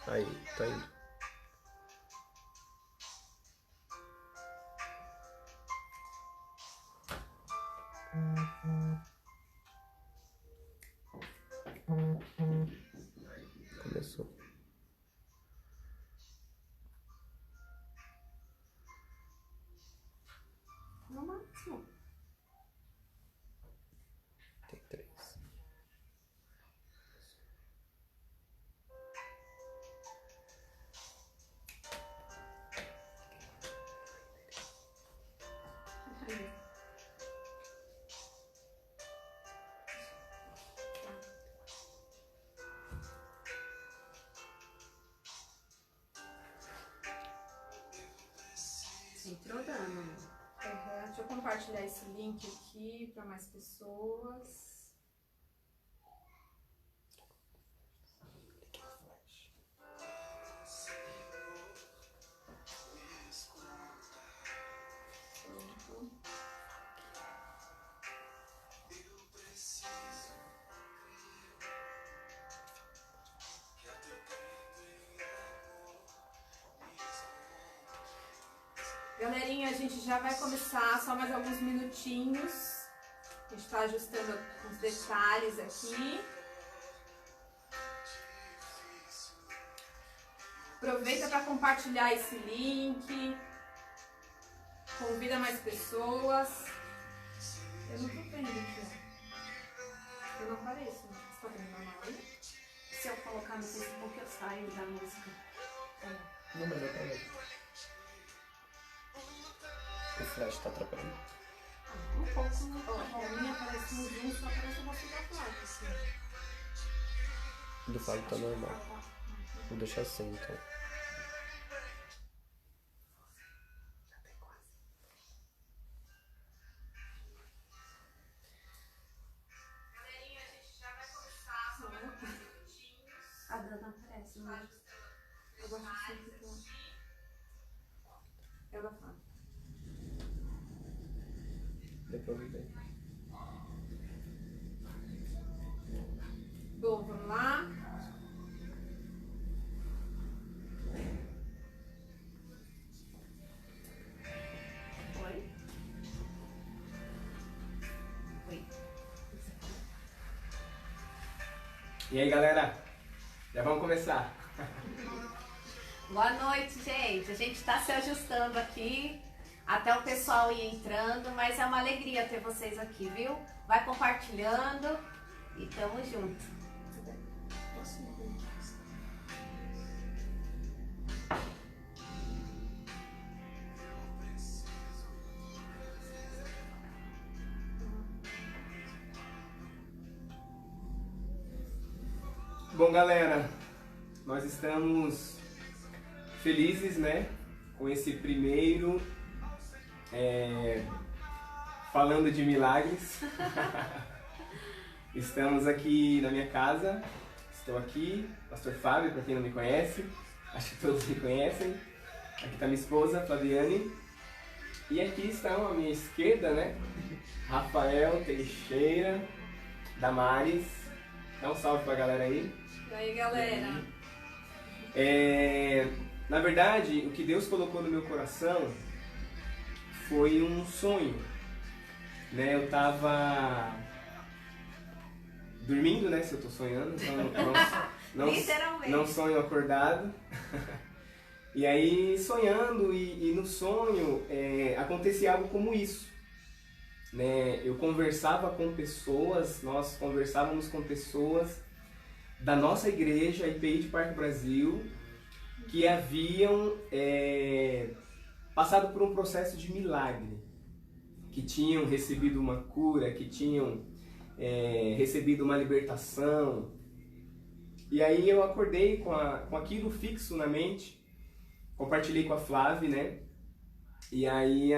Aí, tá indo. Começou. No máximo. Tem 3. Entrou dando. Deixa eu compartilhar esse link aqui para mais pessoas. Galerinha, a gente já vai começar, só mais alguns minutinhos. A gente está ajustando os detalhes aqui. Aproveita para compartilhar esse link. Convida mais pessoas. Eu não tô vendo aqui, ó. Eu não apareço. Você tá vendo normal aí? Se eu colocar no Facebook, eu saio da música. Não, mas eu também. O flash tá atrapalhando. Um pouco. Ó, a minha aparece no Zoom, só aparece o nosso da placa, assim. O do Fábio tá normal. Vou deixar assim, então. Galerinha, a gente já vai começar, só mais alguns minutinhos. A Dana aparece, né? Eu gosto sempre que ela fala. Depois eu ver. Bom, vamos lá. Oi? Oi. E aí, galera? Já vamos começar. Boa noite, gente. A gente está se ajustando aqui até o pessoal ir entrando, mas é uma alegria ter vocês aqui, viu? Vai compartilhando e tamo junto. Bom, galera, nós estamos felizes, né, com esse primeiro falando de milagres. Estamos aqui na minha casa, estou aqui, Pastor Fábio, para quem não me conhece, acho que todos me conhecem. Aqui está minha esposa, Flaviane, e aqui estão à minha esquerda, né, Rafael Teixeira, Damares. Dá um salve pra galera aí. E aí, galera? Na verdade, o que Deus colocou no meu coração foi um sonho, né? Eu tava dormindo, né? Se eu tô sonhando, então Literalmente. não sonho acordado. E aí, sonhando e no sonho, acontecia algo como isso, né? Eu conversava com pessoas, nós conversávamos com pessoas da nossa igreja, IPI de Parque Brasil, que haviam passado por um processo de milagre, que tinham recebido uma cura, que tinham recebido uma libertação. E aí eu acordei com aquilo fixo na mente, compartilhei com a Flávia, né? E aí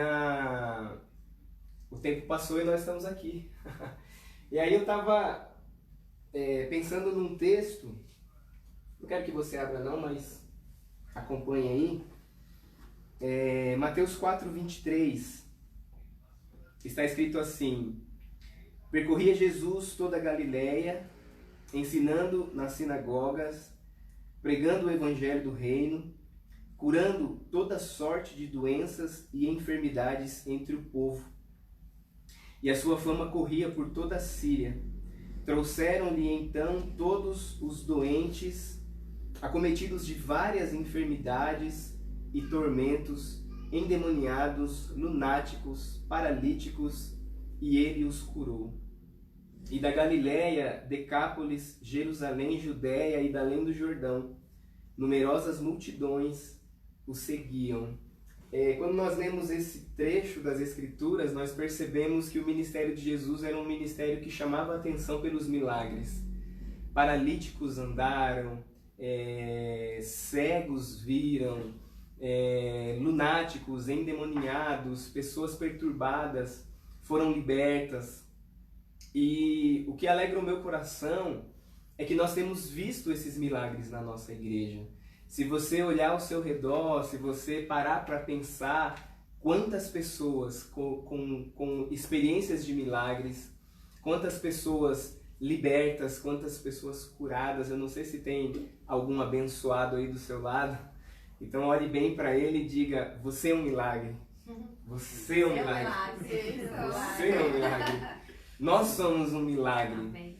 o tempo passou e nós estamos aqui. E aí eu estava pensando num texto, não quero que você abra não, mas acompanhe aí. Mateus 4:23, está escrito assim: percorria Jesus toda a Galileia, ensinando nas sinagogas, pregando o evangelho do reino, curando toda sorte de doenças e enfermidades entre o povo. E a sua fama corria por toda a Síria. Trouxeram-lhe então todos os doentes, acometidos de várias enfermidades e tormentos, endemoniados, lunáticos, paralíticos, e ele os curou. E da Galiléia, Decápolis, Jerusalém, Judéia e da além do Jordão, numerosas multidões o seguiam. Quando nós lemos esse trecho das Escrituras, nós percebemos que o ministério de Jesus era um ministério que chamava a atenção pelos milagres. Paralíticos andaram, cegos viram, lunáticos, endemoniados, pessoas perturbadas foram libertas. E o que alegra o meu coração é que nós temos visto esses milagres na nossa igreja. Se você olhar ao seu redor, se você parar para pensar quantas pessoas com experiências de milagres, quantas pessoas libertas, quantas pessoas curadas. Eu não sei se tem algum abençoado aí do seu lado. Então olhe bem para ele e diga: você é um milagre. Você é um milagre. Você é um milagre. Nós somos um milagre. Amém.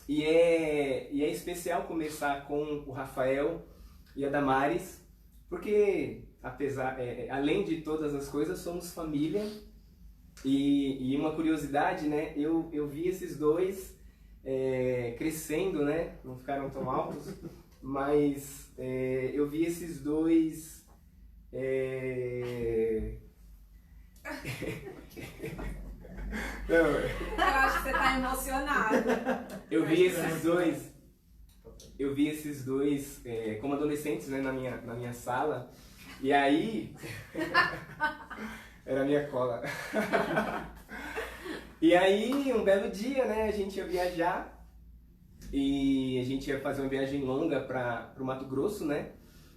E é especial começar com o Rafael e a Damares, porque além de todas as coisas, somos família. E uma curiosidade, né? Eu vi esses dois crescendo, né? Não ficaram tão altos, mas eu vi esses dois Não, Eu acho que você tá emocionado. eu vi esses dois como adolescentes, né, na minha sala. E aí era a minha cola. E aí um belo dia, né, a gente ia viajar e a gente ia fazer uma viagem longa para o Mato Grosso, né?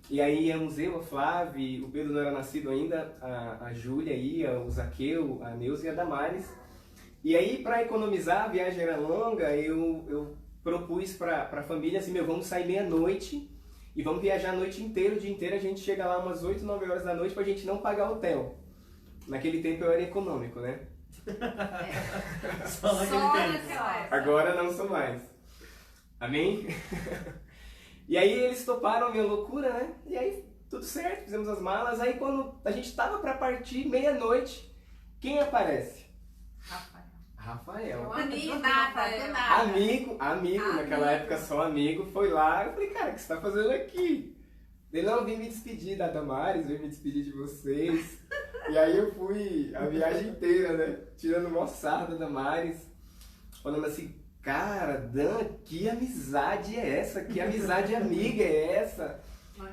E aí íamos eu, a Flávia, o Pedro não era nascido ainda, a Júlia ia, o Zaqueu, a Neuza e a Damares. E aí, para economizar, a viagem era longa, eu propus para a família assim: vamos sair meia-noite e vamos viajar a noite inteira, o dia inteiro. A gente chega lá umas 8, 9 horas da noite pra gente não pagar hotel. Naquele tempo eu era econômico, né? Só naquela época. Agora não sou mais. Amém? E aí eles toparam a minha loucura, né? E aí tudo certo, fizemos as malas. Aí quando a gente tava para partir, meia-noite, quem aparece? Rafael. Amigo, naquela época só amigo, foi lá. Eu falei: cara, o que você tá fazendo aqui? Ele: não, vim me despedir da Damares, vim me despedir de vocês. E aí eu fui a viagem inteira, né? Tirando o maior sarro da Damares, falando assim: cara, Dan, que amizade é essa? Que amizade amiga é essa?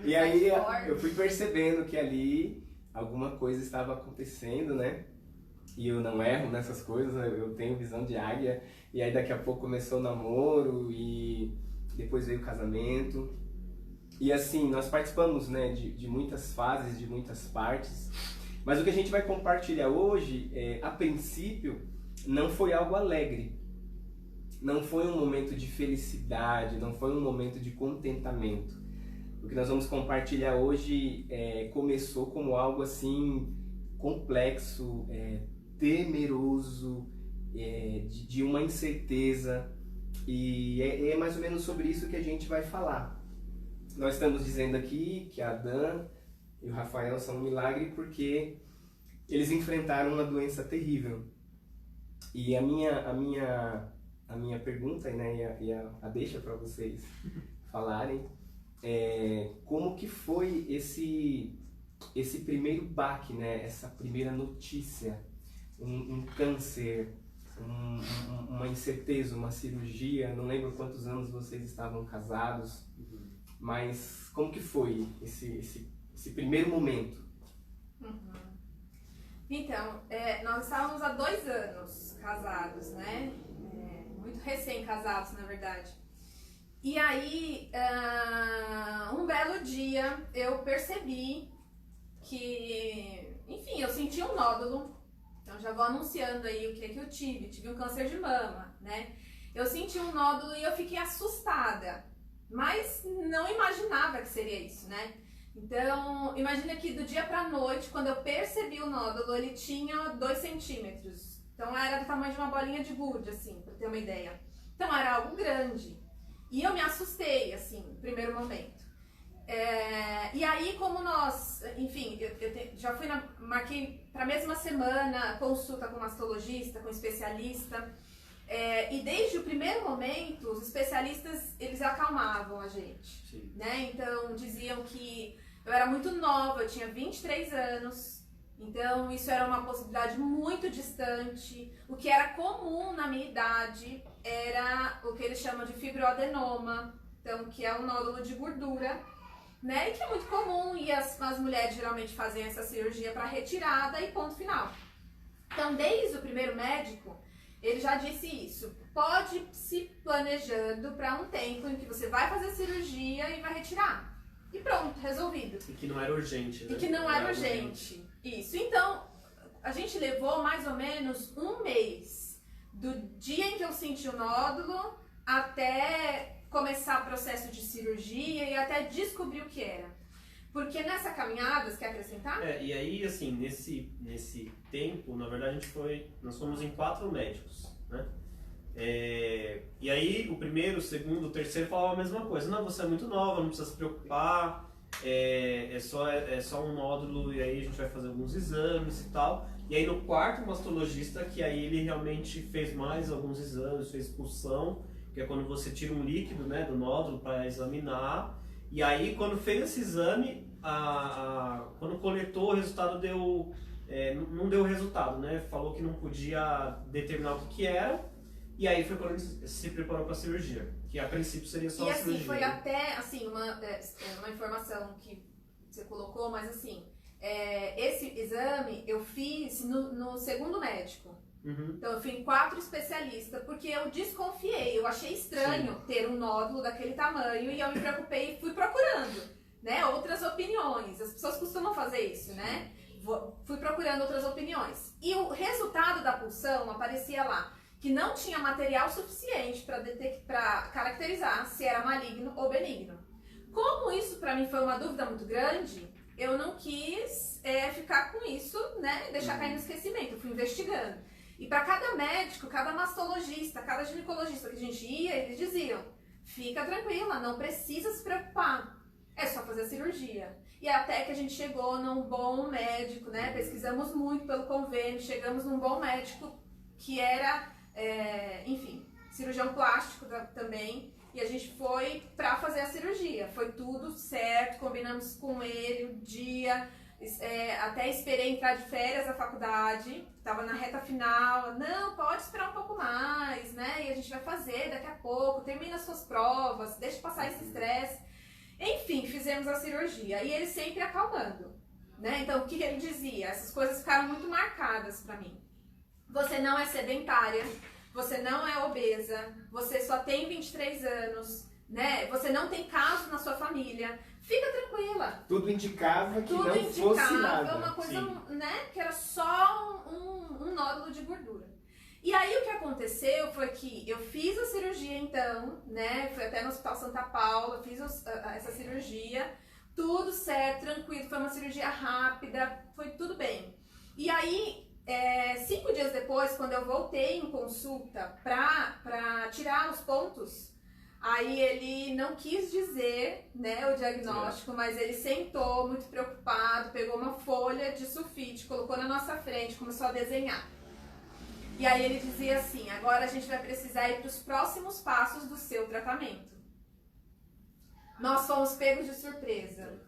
E aí eu fui percebendo que ali alguma coisa estava acontecendo, né? E eu não erro nessas coisas, eu tenho visão de águia. E aí daqui a pouco começou o namoro e depois veio o casamento. E assim, nós participamos, né, de muitas fases, de muitas partes. Mas o que a gente vai compartilhar hoje, a princípio, não foi algo alegre. Não foi um momento de felicidade, não foi um momento de contentamento. O que nós vamos compartilhar hoje começou como algo assim complexo, temeroso, de uma incerteza, e é mais ou menos sobre isso que a gente vai falar. Nós estamos dizendo aqui que a Dan e o Rafael são um milagre porque eles enfrentaram uma doença terrível. E a minha pergunta, né, e a deixa para vocês falarem, como que foi esse primeiro baque, né, essa primeira notícia, um câncer, uma incerteza, uma cirurgia. Não lembro quantos anos vocês estavam casados, mas como que foi esse primeiro momento? Então, nós estávamos há 2 anos casados, né? Muito recém-casados, na verdade. E aí, um belo dia, eu percebi que, enfim, eu senti um nódulo. Então já vou anunciando aí o que é que eu tive. Tive um câncer de mama, né? Eu senti um nódulo e eu fiquei assustada, mas não imaginava que seria isso, né? Então, imagina que do dia pra noite, quando eu percebi o nódulo, ele tinha 2 centímetros. Então era do tamanho de uma bolinha de gude, assim, pra ter uma ideia. Então era algo grande. E eu me assustei, assim, no primeiro momento. E aí, como nós, enfim, já marquei para a mesma semana consulta com mastologista, com especialista, e desde o primeiro momento, os especialistas, eles acalmavam a gente, Sim. né? Então, diziam que eu era muito nova, eu tinha 23 anos, então isso era uma possibilidade muito distante. O que era comum na minha idade era o que eles chamam de fibroadenoma, então, que é um nódulo de gordura, né? E que é muito comum, e as mulheres geralmente fazem essa cirurgia para retirada e ponto final. Então, desde o primeiro médico, ele já disse isso. Pode se planejando para um tempo em que você vai fazer a cirurgia e vai retirar. E pronto, resolvido. E que não era urgente, né? E que não era urgente. Isso. Então, a gente levou mais ou menos um mês do dia em que eu senti o nódulo até começar o processo de cirurgia e até descobrir o que era. Porque nessa caminhada, você quer acrescentar? E aí, assim, nesse tempo, na verdade, nós fomos em 4 médicos, né? E aí, o primeiro, o segundo, o terceiro falavam a mesma coisa. Não, você é muito nova, não precisa se preocupar, é só um nódulo, e aí a gente vai fazer alguns exames e tal. E aí, no quarto mastologista, que aí ele realmente fez mais alguns exames, fez expulsão, que é quando você tira um líquido, né, do nódulo para examinar. E aí, quando fez esse exame, quando coletou, o resultado não deu resultado, né? Falou que não podia determinar o que era. E aí foi quando ele se preparou para a cirurgia, que a princípio seria só a cirurgia. E assim, foi até assim, uma informação que você colocou, mas assim, esse exame eu fiz no segundo médico. Uhum. Então eu fui em 4 especialistas, porque eu desconfiei, eu achei estranho ter um nódulo daquele tamanho e eu me preocupei e fui procurando, né, outras opiniões. As pessoas costumam fazer isso, né? Fui procurando outras opiniões. E o resultado da punção aparecia lá, que não tinha material suficiente para caracterizar se era maligno ou benigno. Como isso para mim foi uma dúvida muito grande, eu não quis ficar com isso, né, deixar cair no esquecimento, eu fui investigando. E para cada médico, cada mastologista, cada ginecologista que a gente ia, eles diziam: fica tranquila, não precisa se preocupar, é só fazer a cirurgia. E até que a gente chegou num bom médico, né? Pesquisamos muito pelo convênio, chegamos num bom médico que era, enfim, cirurgião plástico também. E a gente foi para fazer a cirurgia. Foi tudo certo, combinamos com ele o dia. Até esperei entrar de férias da faculdade, estava na reta final. Não, pode esperar um pouco mais, né? E a gente vai fazer daqui a pouco, termina as suas provas, deixa passar esse estresse. Enfim, fizemos a cirurgia e ele sempre acalmando, né? Então, o que ele dizia? Essas coisas ficaram muito marcadas para mim. Você não é sedentária, você não é obesa, você só tem 23 anos, né? Você não tem caso na sua família. Fica tranquila. Tudo indicava que Tudo não indicava fosse nada. uma coisa, né, que era só um nódulo de gordura. E aí o que aconteceu foi que eu fiz a cirurgia então, né, fui até no Hospital Santa Paula, fiz essa cirurgia, tudo certo, tranquilo, foi uma cirurgia rápida, foi tudo bem. E aí, 5 dias depois, quando eu voltei em consulta pra tirar os pontos, aí ele não quis dizer, né, o diagnóstico, mas ele sentou muito preocupado, pegou uma folha de sulfite, colocou na nossa frente, começou a desenhar. E aí ele dizia assim: agora a gente vai precisar ir para os próximos passos do seu tratamento. Nós fomos pegos de surpresa.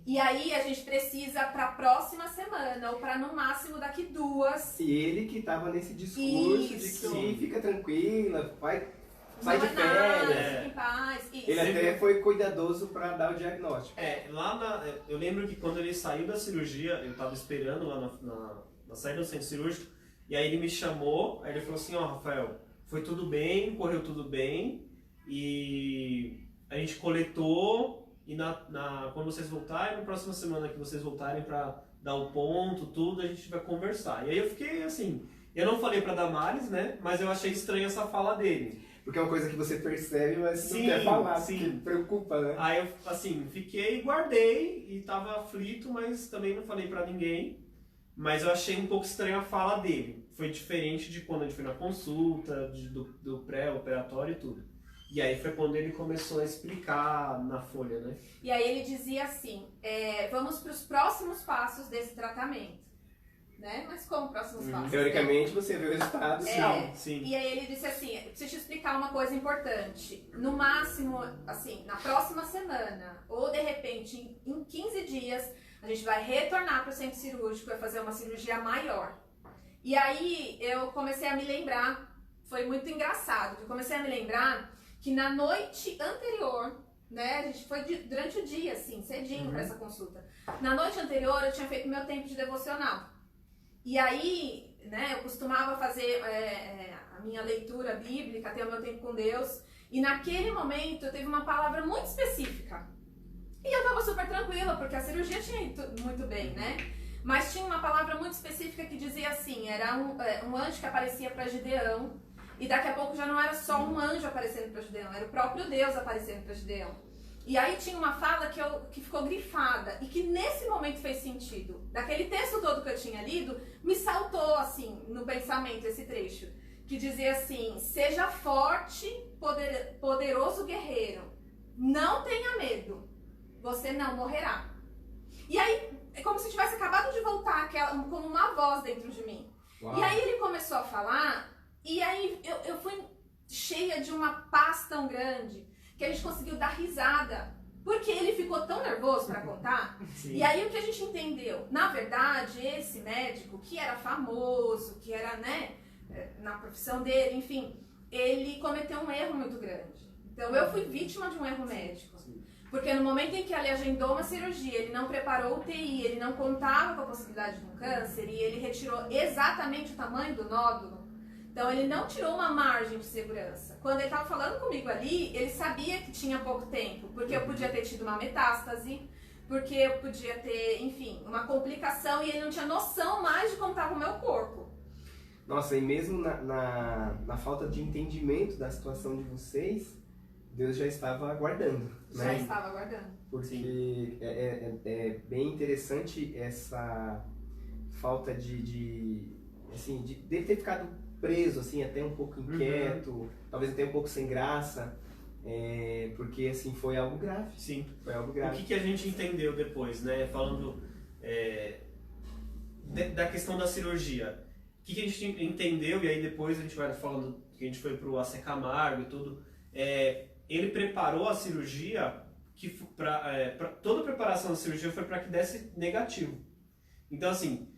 E aí a gente precisa para a próxima semana, ou para no máximo daqui 2. E ele que estava nesse discurso Isso. de que fica tranquila, sai Não de é nada, férias. fica em paz. Isso. Ele até foi cuidadoso para dar o diagnóstico. Eu lembro que quando ele saiu da cirurgia, eu tava esperando lá na saída do centro cirúrgico, e aí ele me chamou, aí ele falou assim: ó, Rafael, foi tudo bem, correu tudo bem, e a gente coletou, e quando vocês voltarem, na próxima semana que vocês voltarem para dar o ponto, tudo, a gente vai conversar. E aí eu fiquei assim, eu não falei pra Damares, né, mas eu achei estranha essa fala dele. Porque é uma coisa que você percebe, mas Sim, não quer falar, sim. porque preocupa, né? Aí eu, assim, fiquei, guardei e tava aflito, mas também não falei pra ninguém. Mas eu achei um pouco estranha a fala dele. Foi diferente de quando a gente foi na consulta, do pré-operatório e tudo. E aí foi quando ele começou a explicar na folha, né? E aí ele dizia assim, vamos para os próximos passos desse tratamento. Né? Mas como próximos passos? Teoricamente você vê o resultado, É. Sim. E aí ele disse assim, preciso te explicar uma coisa importante. No máximo, assim, na próxima semana, ou de repente em 15 dias, a gente vai retornar para o centro cirúrgico, vai fazer uma cirurgia maior. E aí eu comecei a me lembrar, foi muito engraçado, eu comecei a me lembrar que na noite anterior, né, a gente foi durante o dia, assim, cedinho para essa consulta. Na noite anterior eu tinha feito meu tempo de devocional. E aí, né, eu costumava fazer a minha leitura bíblica, ter o meu tempo com Deus. E naquele momento eu teve uma palavra muito específica. E eu tava super tranquila, porque a cirurgia tinha ido muito bem, né? Mas tinha uma palavra muito específica que dizia assim, era um anjo que aparecia para Gideão. E daqui a pouco já não era só um anjo aparecendo para Gideão, era o próprio Deus aparecendo para Gideão. E aí tinha uma fala que ficou grifada e que nesse momento fez sentido. Daquele texto todo que eu tinha lido, me saltou assim no pensamento esse trecho. Que dizia assim, seja forte, poderoso guerreiro, não tenha medo, você não morrerá. E aí, é como se tivesse acabado de voltar como uma voz dentro de mim. Uau. E aí ele começou a falar, e aí eu fui cheia de uma paz tão grande, que a gente conseguiu dar risada, porque ele ficou tão nervoso para contar. Sim. E aí o que a gente entendeu? Na verdade, esse médico, que era famoso, que era, né, na profissão dele, enfim, ele cometeu um erro muito grande. Então eu fui vítima de um erro médico. Porque no momento em que ele agendou uma cirurgia, ele não preparou o UTI, ele não contava com a possibilidade de um câncer, e ele retirou exatamente o tamanho do nódulo. Então ele não tirou uma margem de segurança. Quando ele estava falando comigo ali, ele sabia que tinha pouco tempo, porque eu podia ter tido uma metástase, porque eu podia ter, enfim, uma complicação, e ele não tinha noção mais de como estava o meu corpo. Nossa, e mesmo na falta de entendimento da situação de vocês, Deus já estava aguardando. Já, né? Estava aguardando. Porque é bem interessante essa falta de ter ficado preso, assim, até um pouco inquieto, talvez até um pouco sem graça, porque, assim, foi algo grave. Sim. Foi algo grave. O que a gente entendeu depois, né, falando da questão da cirurgia, o que a gente entendeu, e aí depois a gente vai falando que a gente foi pro AC Camargo e tudo, ele preparou a cirurgia, toda a preparação da cirurgia foi para que desse negativo. Então, assim,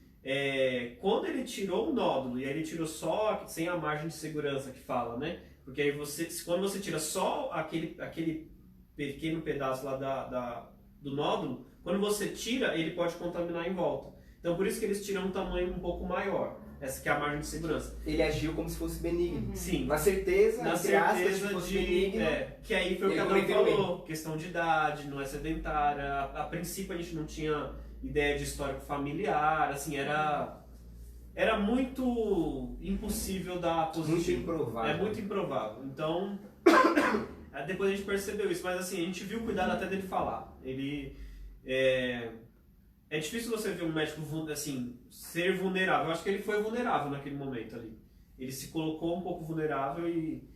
quando ele tirou o nódulo, e aí ele tirou só, sem a margem de segurança que fala, né? Porque aí quando você tira só aquele pequeno pedaço lá do nódulo, quando você tira, ele pode contaminar em volta. Então por isso que eles tiram um tamanho um pouco maior. Essa que é a margem de segurança. Ele agiu como se fosse benigno. Sim. Na certeza de fosse benigno. Que aí foi o que a Adão falou. Questão de idade, não é sedentária. A princípio a gente não tinha ideia de histórico familiar, assim, era muito impossível dar positivo. Muito improvável. É muito improvável. Então, depois a gente percebeu isso, mas assim, a gente viu o cuidado até dele falar. Ele é difícil você ver um médico, assim, ser vulnerável. Eu acho que ele foi vulnerável naquele momento ali. Ele se colocou um pouco vulnerável e...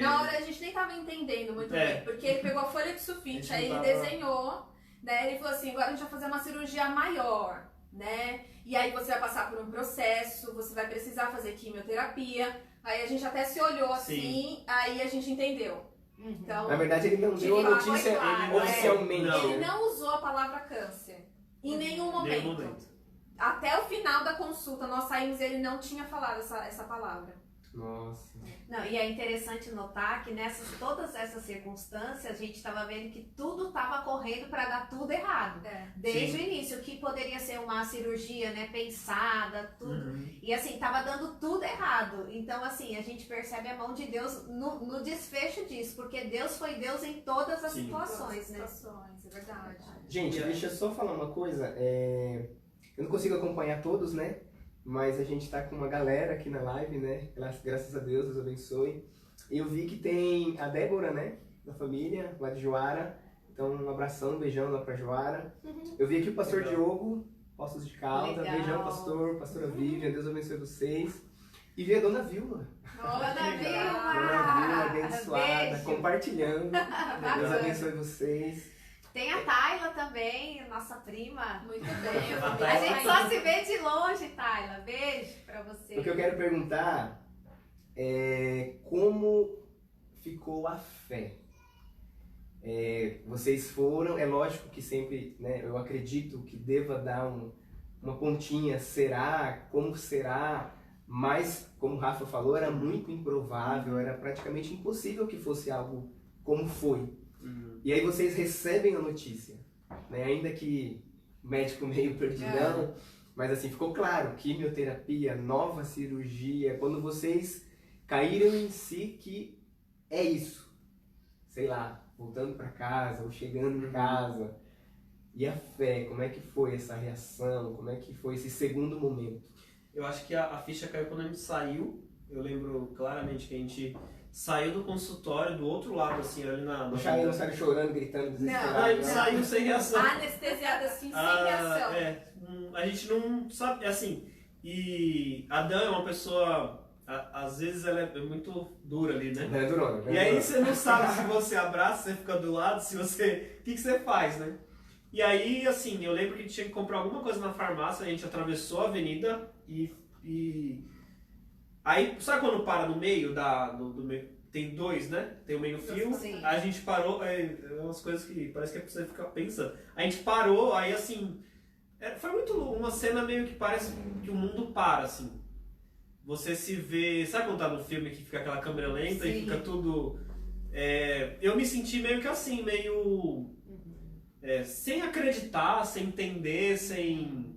Na hora a gente nem tava entendendo muito bem, porque ele pegou a folha de sulfite, aí ele desenhou, né? Ele falou assim, agora a gente vai fazer uma cirurgia maior, né? E aí você vai passar por um processo, você vai precisar fazer quimioterapia. Aí a gente até se olhou assim, sim. Aí a gente entendeu. Então, na verdade ele não deu a notícia oficialmente. Ele não usou a palavra câncer. Em nenhum momento. Até o final da consulta, nós saímos, ele não tinha falado essa palavra. Nossa. Não, e é interessante notar que todas essas circunstâncias, a gente estava vendo que tudo estava correndo para dar tudo errado. Desde o início, que poderia ser uma cirurgia, né, pensada, tudo. E assim, estava dando tudo errado. Então, assim, a gente percebe a mão de Deus no desfecho disso, porque Deus foi Deus em todas as situações, né? É verdade. Gente, deixa eu só falar uma coisa. Eu não consigo acompanhar todos, né? Mas a gente tá com uma galera aqui na live, né? Graças a Deus, Deus abençoe. Eu vi que tem a Débora, né? Da família, lá de Joara. Então, um abração, um beijão lá pra Joara. Eu vi aqui o pastor Legal. Diogo, Poços de Calda. Legal. Beijão, pastor, pastora Vivian, Deus abençoe vocês. E vi a dona Vilma. Dona Dona Vilma! Vilma, abençoada, Beijo. compartilhando. Deus Bacana. abençoe vocês. Tem a Tayla também, nossa prima. Muito bem, eu A também. A gente só se vê de longe, Tayla. Beijo pra você. O que eu quero perguntar é como ficou a fé. Vocês foram, é lógico que sempre, né, eu acredito que deva dar uma pontinha, será, como será, mas, como o Rafa falou, era muito improvável, era praticamente impossível que fosse algo como foi. E aí vocês recebem a notícia, né, ainda que médico meio perdidão, mas assim, ficou claro, quimioterapia, nova cirurgia, quando vocês caíram em si que é isso, sei lá, voltando para casa ou chegando em casa. E a fé, como é que foi essa reação? Como é que foi esse segundo momento? Eu acho que a ficha caiu quando a gente saiu. Eu lembro claramente que a gente saiu do consultório do outro lado, assim, ali na... O Chay não saiu chorando, gritando, desesperado. Ah, a gente né? saiu sem reação. Anestesiada assim, sem reação. A gente não sabe, assim, e a Dan é uma pessoa, às vezes ela é muito dura ali, né? Não é durona, não é E aí durona. você não sabe se você abraça, se você fica do lado, se você... O que você faz, né? E aí, assim, eu lembro que a gente tinha que comprar alguma coisa na farmácia, a gente atravessou a avenida e... Aí, sabe quando para no meio do meio? Tem dois, né? Tem o meio-fio. Sim. A gente parou, umas coisas que parece que é pra você ficar pensando. A gente parou, aí assim... Foi muito uma cena meio que parece que o mundo para, assim. Você se vê... Sabe quando tá no filme que fica aquela câmera lenta Sim. e fica tudo... eu me senti meio que assim, meio... sem acreditar, sem entender, sem...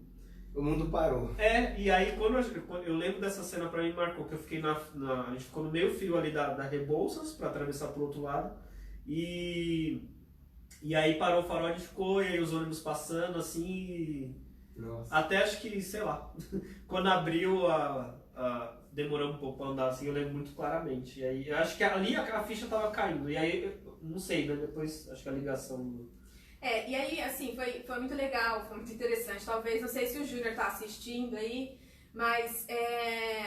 O mundo parou. E aí quando eu lembro dessa cena, pra mim marcou, que eu fiquei a gente ficou no meio fio ali da Rebouças pra atravessar pro outro lado. E aí parou o farol, a gente ficou, e aí os ônibus passando assim, Nossa. até acho que, sei lá, quando abriu demorou um pouco pra andar assim, eu lembro muito claramente. E aí eu acho que ali a ficha tava caindo, e aí, não sei, né, depois acho que a ligação... E aí, assim, foi muito legal, foi muito interessante. Talvez, não sei se o Júnior tá assistindo aí, mas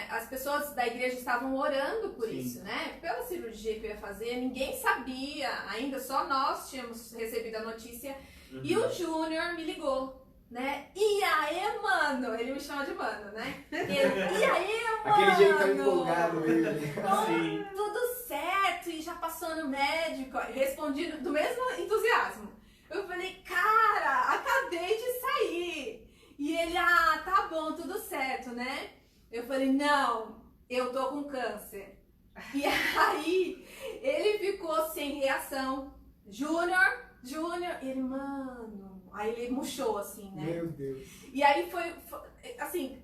as pessoas da igreja estavam orando por Sim. isso, né? Pela cirurgia que eu ia fazer, ninguém sabia, ainda só nós tínhamos recebido a notícia. E o Júnior me ligou, né? E aí, mano? Ele me chama de mano, né? Ele, e aí, mano? Aquele jeitão empolgado mesmo. Sim. Tudo certo, e já passou no médico, respondi do mesmo entusiasmo. Eu falei, cara, acabei de sair. E ele, tá bom, tudo certo, né? Eu falei, não, eu tô com câncer. E aí, ele ficou sem reação. Júnior, ele, mano... Aí ele murchou, assim, né? Meu Deus. E aí foi assim,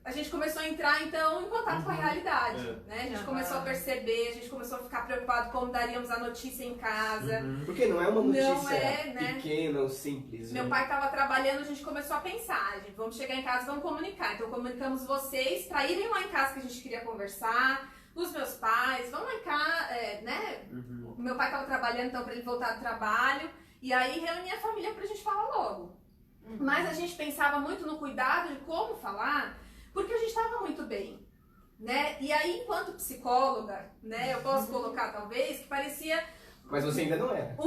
a gente começou a entrar, então, em contato com a realidade, né? A gente começou a perceber, a gente começou a ficar preocupado como daríamos a notícia em casa. Porque não é uma notícia Não é, né? pequena ou simples. Meu né? pai estava trabalhando, a gente começou a pensar, vamos chegar em casa e vamos comunicar. Então, comunicamos vocês para irem lá em casa que a gente queria conversar, os meus pais, vão lá em casa, né? Meu pai estava trabalhando, então, para ele voltar do trabalho. E aí, reuni a família pra gente falar logo. Mas a gente pensava muito no cuidado de como falar, porque a gente estava muito bem, né? E aí, enquanto psicóloga, né, eu posso colocar talvez que parecia... Mas você ainda não era.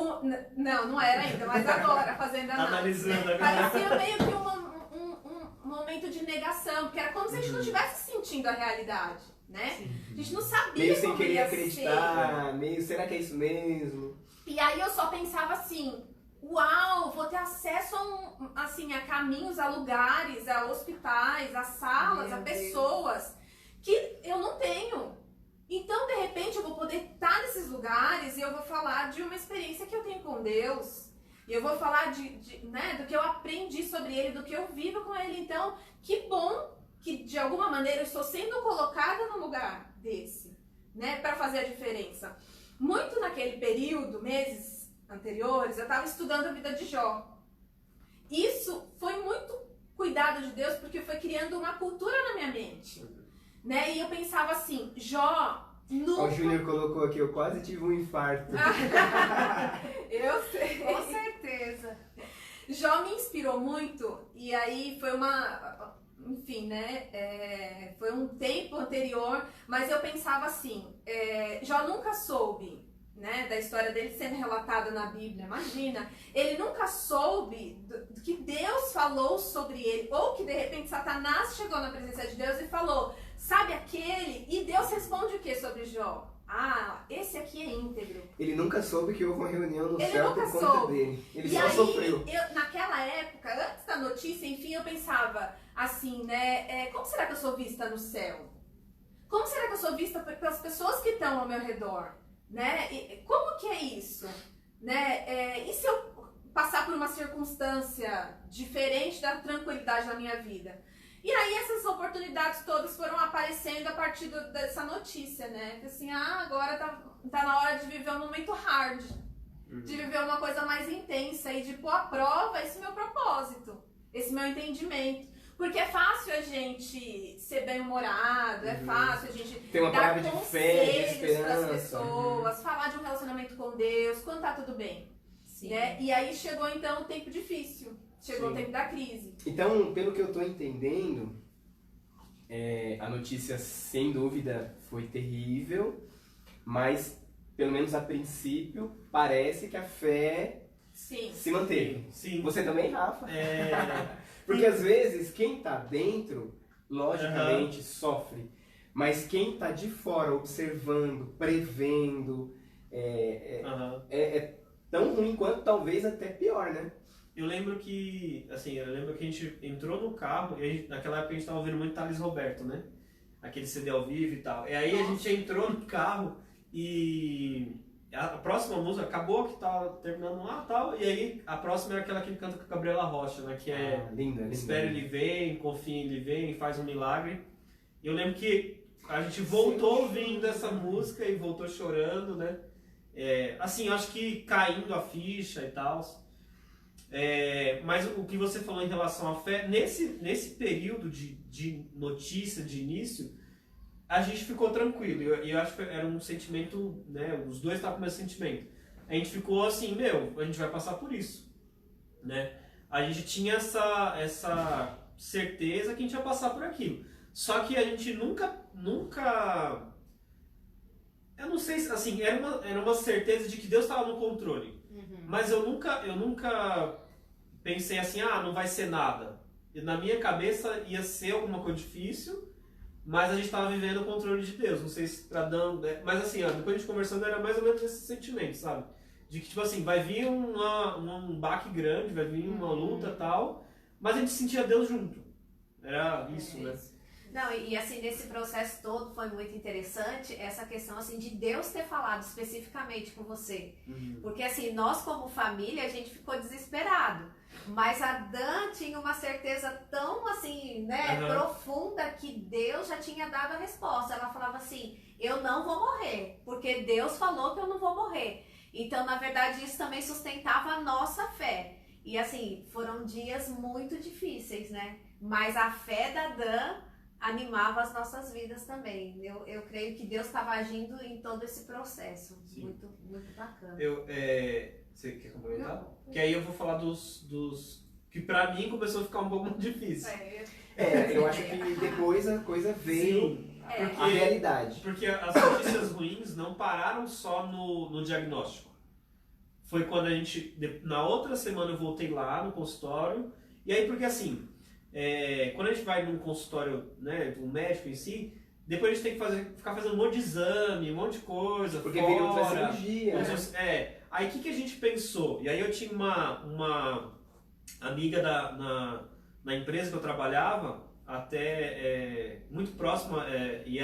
Não era ainda, mas agora, fazendo análise. Analisando agora. Parecia meio que um momento de negação, porque era como se a gente não estivesse sentindo a realidade, né? A gente não sabia Meio sem como querer ia acreditar, meio, será que é isso mesmo? E aí eu só pensava assim, uau, vou ter acesso a caminhos, a lugares, a hospitais, a salas, a pessoas que eu não tenho. Então, de repente, eu vou poder estar nesses lugares e eu vou falar de uma experiência que eu tenho com Deus. E eu vou falar né, do que eu aprendi sobre Ele, do que eu vivo com Ele. Então, que bom que, de alguma maneira, eu estou sendo colocada num lugar desse, né, para fazer a diferença. Muito naquele período, meses anteriores, eu estava estudando a vida de Jó. Isso foi muito cuidado de Deus, porque foi criando uma cultura na minha mente, né? E eu pensava assim, Jó O Júnior colocou aqui, eu quase tive um infarto. Eu sei. Com certeza. Jó me inspirou muito, e aí foi uma... Enfim, né? Foi um tempo anterior, mas eu pensava assim, Jó nunca soube, né, da história dele sendo relatada na Bíblia, imagina, ele nunca soube do que Deus falou sobre ele, ou que de repente Satanás chegou na presença de Deus e falou, sabe aquele? E Deus responde o que sobre Jó? Ah, esse aqui é íntegro. Ele nunca soube que houve uma reunião no Ele céu nunca por conta soube. dele. Ele E só aí, sofreu. naquela época, antes da notícia, enfim, eu pensava assim, né? Como será que eu sou vista no céu? Como será que eu sou vista pelas pessoas que estão ao meu redor? Né? E como que é isso? Né? E se eu passar por uma circunstância diferente da tranquilidade na minha vida? E aí essas oportunidades todas foram aparecendo a partir dessa notícia, né? Assim, agora tá na hora de viver um momento hard. De viver uma coisa mais intensa e de pôr à prova esse meu propósito, esse meu entendimento. Porque é fácil a gente ser bem-humorado, é fácil a gente Tem uma dar palavra de fé, de conselhos para as esperança. pessoas, falar de um relacionamento com Deus, quando tá tudo bem. Sim. Né? E aí chegou então o tempo difícil, chegou Sim. o tempo da crise. Então, pelo que eu tô entendendo, a notícia, sem dúvida, foi terrível, mas, pelo menos a princípio, parece que a fé Sim. se manteve. Sim. Você também, Rafa? É, Porque às vezes quem tá dentro, logicamente, sofre. Mas quem tá de fora, observando, prevendo, é tão ruim quanto talvez até pior, né? eu lembro que a gente entrou no carro, e naquela época a gente tava ouvindo muito Thales Roberto, né? Aquele CD ao vivo e tal. E aí a gente entrou no carro e a próxima música acabou que tava terminando lá e tal, e aí a próxima era aquela que ele canta com a Gabriela Rocha, né? Que é Linda. Espere ele vem, confie em ele vem, faz um milagre. E eu lembro que a gente voltou ouvindo essa música e voltou chorando, né? Assim, eu acho que caindo a ficha e tal. Mas o que você falou em relação à fé, nesse período de notícia, de início, a gente ficou tranquilo. E eu acho que era um sentimento, né? Os dois estavam com o mesmo sentimento. A gente ficou assim, a gente vai passar por isso, né? A gente tinha essa certeza que a gente ia passar por aquilo. Só que a gente nunca eu não sei se, assim, era uma certeza de que Deus estava no controle. Mas eu nunca pensei assim, não vai ser nada. E na minha cabeça ia ser alguma coisa difícil, mas a gente estava vivendo o controle de Deus. Não sei se mas assim, depois a gente conversando, era mais ou menos esse sentimento, sabe? De que, tipo assim, vai vir um baque grande, vai vir uma luta e tal, mas a gente sentia Deus junto. Era isso, né? Não, e assim, nesse processo todo foi muito interessante essa questão assim de Deus ter falado especificamente com você. Porque assim, nós como família, a gente ficou desesperado. Mas a Dan tinha uma certeza tão assim, né, profunda que Deus já tinha dado a resposta. Ela falava assim, eu não vou morrer, porque Deus falou que eu não vou morrer. Então, na verdade, isso também sustentava a nossa fé. E assim, foram dias muito difíceis, né? Mas a fé da Dan animava as nossas vidas também. Eu creio que Deus estava agindo em todo esse processo. Sim. Muito, muito bacana. Você quer complementar? Que aí eu vou falar dos que pra mim começou a ficar um pouco muito difícil. Eu acho que depois a coisa veio a realidade. Porque as notícias ruins não pararam só no diagnóstico. Foi quando na outra semana eu voltei lá no consultório, e aí porque assim, quando a gente vai num consultório, né, do médico em si, depois a gente tem que ficar fazendo um monte de exame, um monte de coisa, Porque vira outra cirurgia. Aí o que a gente pensou? E aí eu tinha uma amiga na empresa que eu trabalhava, até muito próxima, e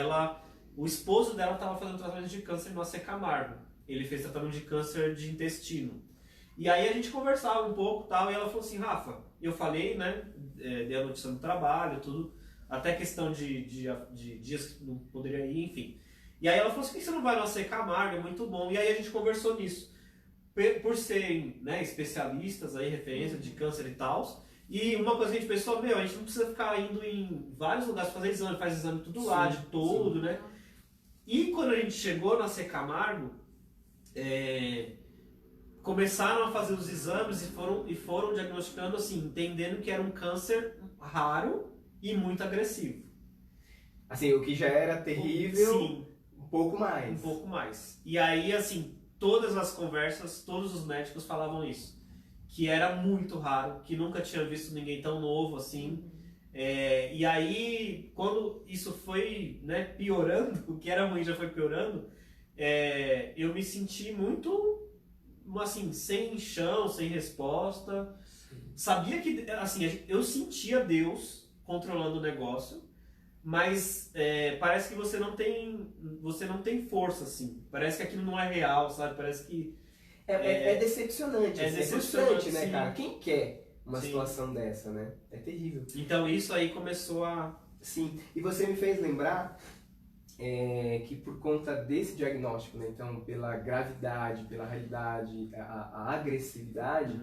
o esposo dela estava fazendo tratamento de câncer no AC Camargo. Ele fez tratamento de câncer de intestino. E aí a gente conversava um pouco tal, e ela falou assim, Rafa, eu falei, né, dei a notícia no trabalho, tudo, até questão de dias que não poderia ir, enfim. E aí ela falou assim, por que você não vai no AC Camargo, é muito bom. E aí a gente conversou nisso. Por serem, né, especialistas, aí, referência de câncer e tal, e uma coisa que a gente pensou, a gente não precisa ficar indo em vários lugares fazer exame, faz exame tudo lá, de todo, né? E quando a gente chegou na C. Camargo, começaram a fazer os exames e foram diagnosticando assim, entendendo que era um câncer raro e muito agressivo. Assim, o que já era terrível, Sim, um pouco mais. um pouco mais. E aí, assim, todas as conversas, todos os médicos falavam isso. Que era muito raro, que nunca tinha visto ninguém tão novo assim. E aí, quando isso foi, né, piorando, o que era ruim já foi piorando, eu me senti muito, assim, sem chão, sem resposta. Sabia que, assim, eu sentia Deus controlando o negócio, mas parece que você não tem força, assim. Parece que aquilo não é real, sabe? Parece que... É decepcionante, É assim, decepcionante, frustrante, né, sim. cara? Quem quer uma Sim. situação dessa, né? É terrível. Então isso aí começou a... Sim, e você me fez lembrar que por conta desse diagnóstico, né, então pela gravidade, pela realidade, a agressividade,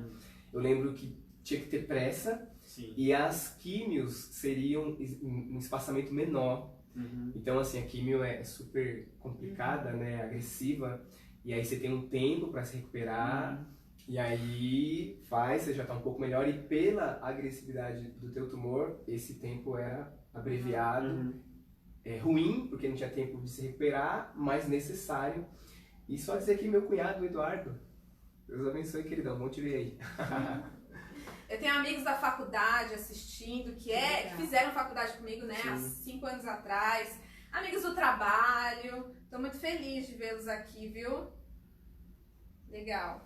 eu lembro que tinha que ter pressa Sim. e as químios seriam em um espaçamento menor. Uhum. Então, assim, a químio é super complicada, né, agressiva, e aí você tem um tempo para se recuperar, e aí você já está um pouco melhor, e pela agressividade do teu tumor, esse tempo era abreviado, ruim, porque não tinha tempo de se recuperar, mas necessário. E só dizer que meu cunhado, o Eduardo, Deus abençoe, queridão, bom te ver aí. Eu tenho amigos da faculdade assistindo, que fizeram faculdade comigo, né, há 5 anos atrás. Amigos do trabalho. Tô muito feliz de vê-los aqui, viu? Legal.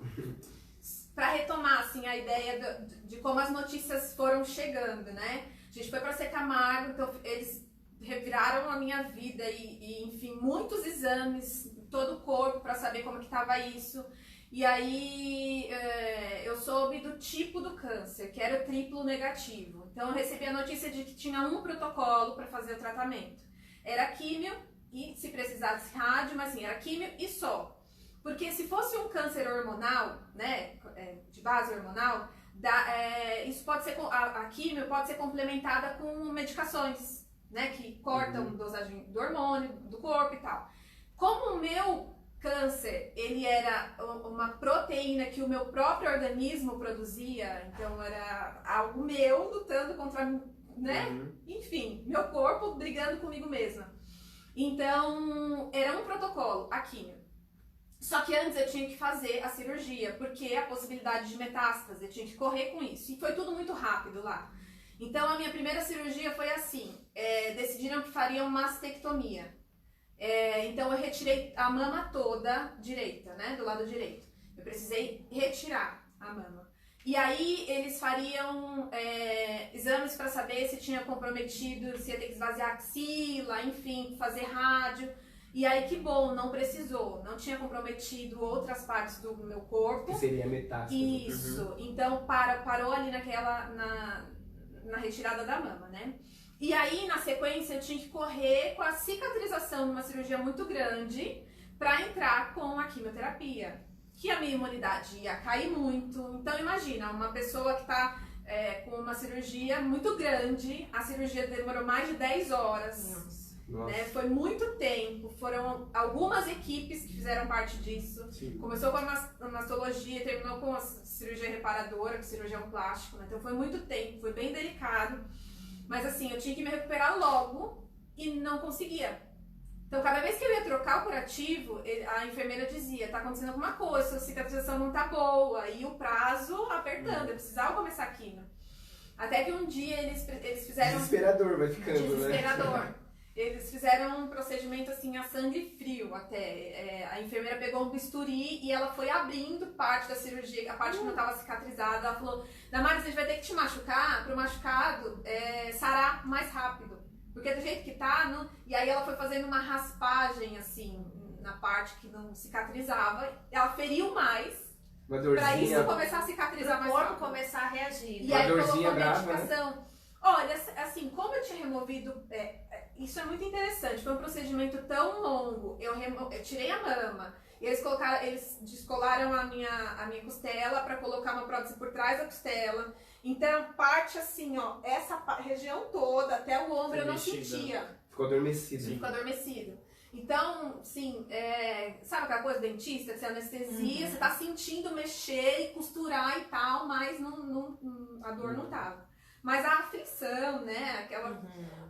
Para retomar, assim, a ideia de como as notícias foram chegando, né? A gente foi para C. Camargo, então eles reviraram a minha vida e enfim, muitos exames, todo o corpo para saber como que tava isso. E aí eu soube do tipo do câncer, que era o triplo negativo. Então eu recebi a notícia de que tinha um protocolo para fazer o tratamento. Era químio e, se precisasse, rádio, mas assim, era químio e só. Porque se fosse um câncer hormonal, né, de base hormonal, isso pode ser, a químio pode ser complementada com medicações, né, que cortam dosagem do hormônio, do corpo e tal. Como o meu câncer, ele era uma proteína que o meu próprio organismo produzia, então era algo meu lutando contra, né? Enfim, meu corpo brigando comigo mesma. Então, era um protocolo, a químio. Só que antes eu tinha que fazer a cirurgia, porque a possibilidade de metástase, eu tinha que correr com isso. E foi tudo muito rápido lá. Então, a minha primeira cirurgia foi assim, decidiram que fariam mastectomia. Então eu retirei a mama toda direita, né, do lado direito. Eu precisei retirar a mama. E aí eles fariam exames para saber se tinha comprometido, se ia ter que esvaziar a axila, enfim, fazer rádio. E aí que bom, não precisou, não tinha comprometido outras partes do meu corpo. Que seria metástase. Isso, então parou ali na retirada da mama, né? E aí, na sequência, eu tinha que correr com a cicatrização de uma cirurgia muito grande para entrar com a quimioterapia. Que a minha imunidade ia cair muito. Então, imagina, uma pessoa que está com uma cirurgia muito grande, a cirurgia demorou mais de 10 horas. Né? Foi muito tempo, foram algumas equipes que fizeram parte disso. Sim. Começou com a mastologia, terminou com a cirurgia reparadora, com cirurgião plástico. Né? Então, foi muito tempo, foi bem delicado. Mas assim, eu tinha que me recuperar logo e não conseguia. Então, cada vez que eu ia trocar o curativo, a enfermeira dizia, tá acontecendo alguma coisa, sua cicatrização não tá boa. E o prazo apertando, eu precisava começar a quimio. Até que um dia eles fizeram... Desesperador vai ficando, Desesperador. Né? Eles fizeram um procedimento assim a sangue frio até. A enfermeira pegou um bisturi e ela foi abrindo parte da cirurgia, a parte que não estava cicatrizada. Ela falou, Damares, a gente vai ter que te machucar para o machucado sarar mais rápido. Porque do jeito que tá, não... E aí ela foi fazendo uma raspagem assim na parte que não cicatrizava. Ela feriu mais para isso começar a cicatrizar mais rápido. O corpo começar a reagir. E aí colocou brava, medicação. Né? Olha, assim, como eu tinha removido... isso é muito interessante, foi um procedimento tão longo, eu tirei a mama, eles descolaram a minha costela para colocar uma prótese por trás da costela, então parte assim, ó, essa região toda, até o ombro eu não sentia. Ficou adormecido. Ficou adormecido. Então, assim, sabe aquela coisa dentista, que você anestesia, você tá sentindo mexer e costurar e tal, mas a dor não tava. Mas a aflição, né, aquela...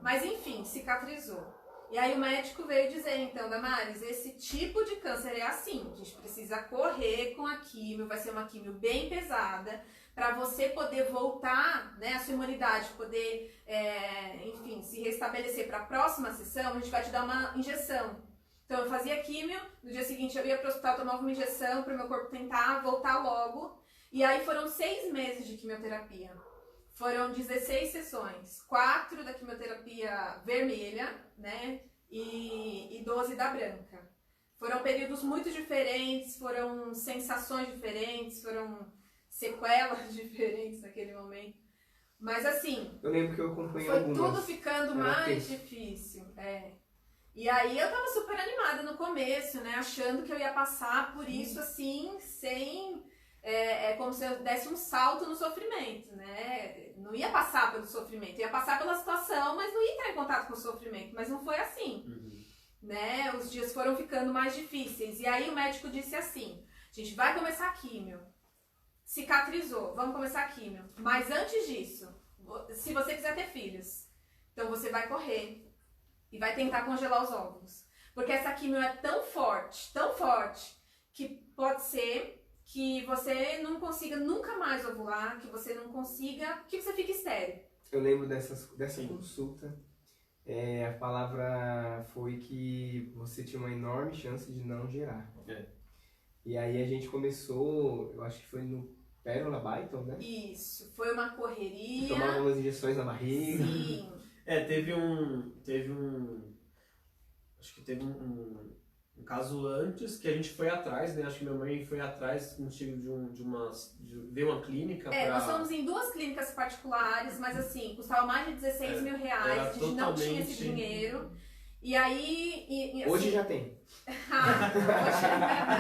Mas enfim, cicatrizou. E aí o médico veio dizer, então, Damares, esse tipo de câncer é assim, a gente precisa correr com a químio, vai ser uma químio bem pesada, para você poder voltar, né, a sua imunidade, poder, enfim, se restabelecer para a próxima sessão, a gente vai te dar uma injeção. Então eu fazia químio, no dia seguinte eu ia para o hospital, tomava uma injeção para o meu corpo tentar voltar logo, e aí foram 6 meses de quimioterapia. Foram 16 sessões, 4 da quimioterapia vermelha, né, e 12 da branca. Foram períodos muito diferentes, foram sensações diferentes, foram sequelas diferentes naquele momento. Mas assim, Eu lembro que eu acompanhei foi algumas. tudo ficando Era mais tenso. difícil. E aí eu tava super animada no começo, né, achando que eu ia passar por isso assim, sem... como se eu desse um salto no sofrimento, né? Não ia passar pelo sofrimento, ia passar pela situação, mas não ia entrar em contato com o sofrimento. Mas não foi assim, né? Os dias foram ficando mais difíceis. E aí o médico disse assim, a gente vai começar a químio. Cicatrizou, vamos começar a químio. Mas antes disso, se você quiser ter filhos, então você vai correr e vai tentar congelar os óvulos. Porque essa químio é tão forte, que pode ser que você não consiga nunca mais ovular, que você não consiga, que você fique estéril. Eu lembro dessa consulta. A palavra foi que você tinha uma enorme chance de não gerar. E aí a gente começou, eu acho que foi no Pérola Byton, né? Isso, foi uma correria. Tomava umas injeções na barriga. Sim. Acho que teve um caso antes que a gente foi atrás, né? Acho que minha mãe foi atrás contigo de ver uma clínica Nós fomos em 2 clínicas particulares, mas assim, custava mais de 16 mil reais, a gente não tinha esse dinheiro. E aí... assim, Hoje já tem. Hoje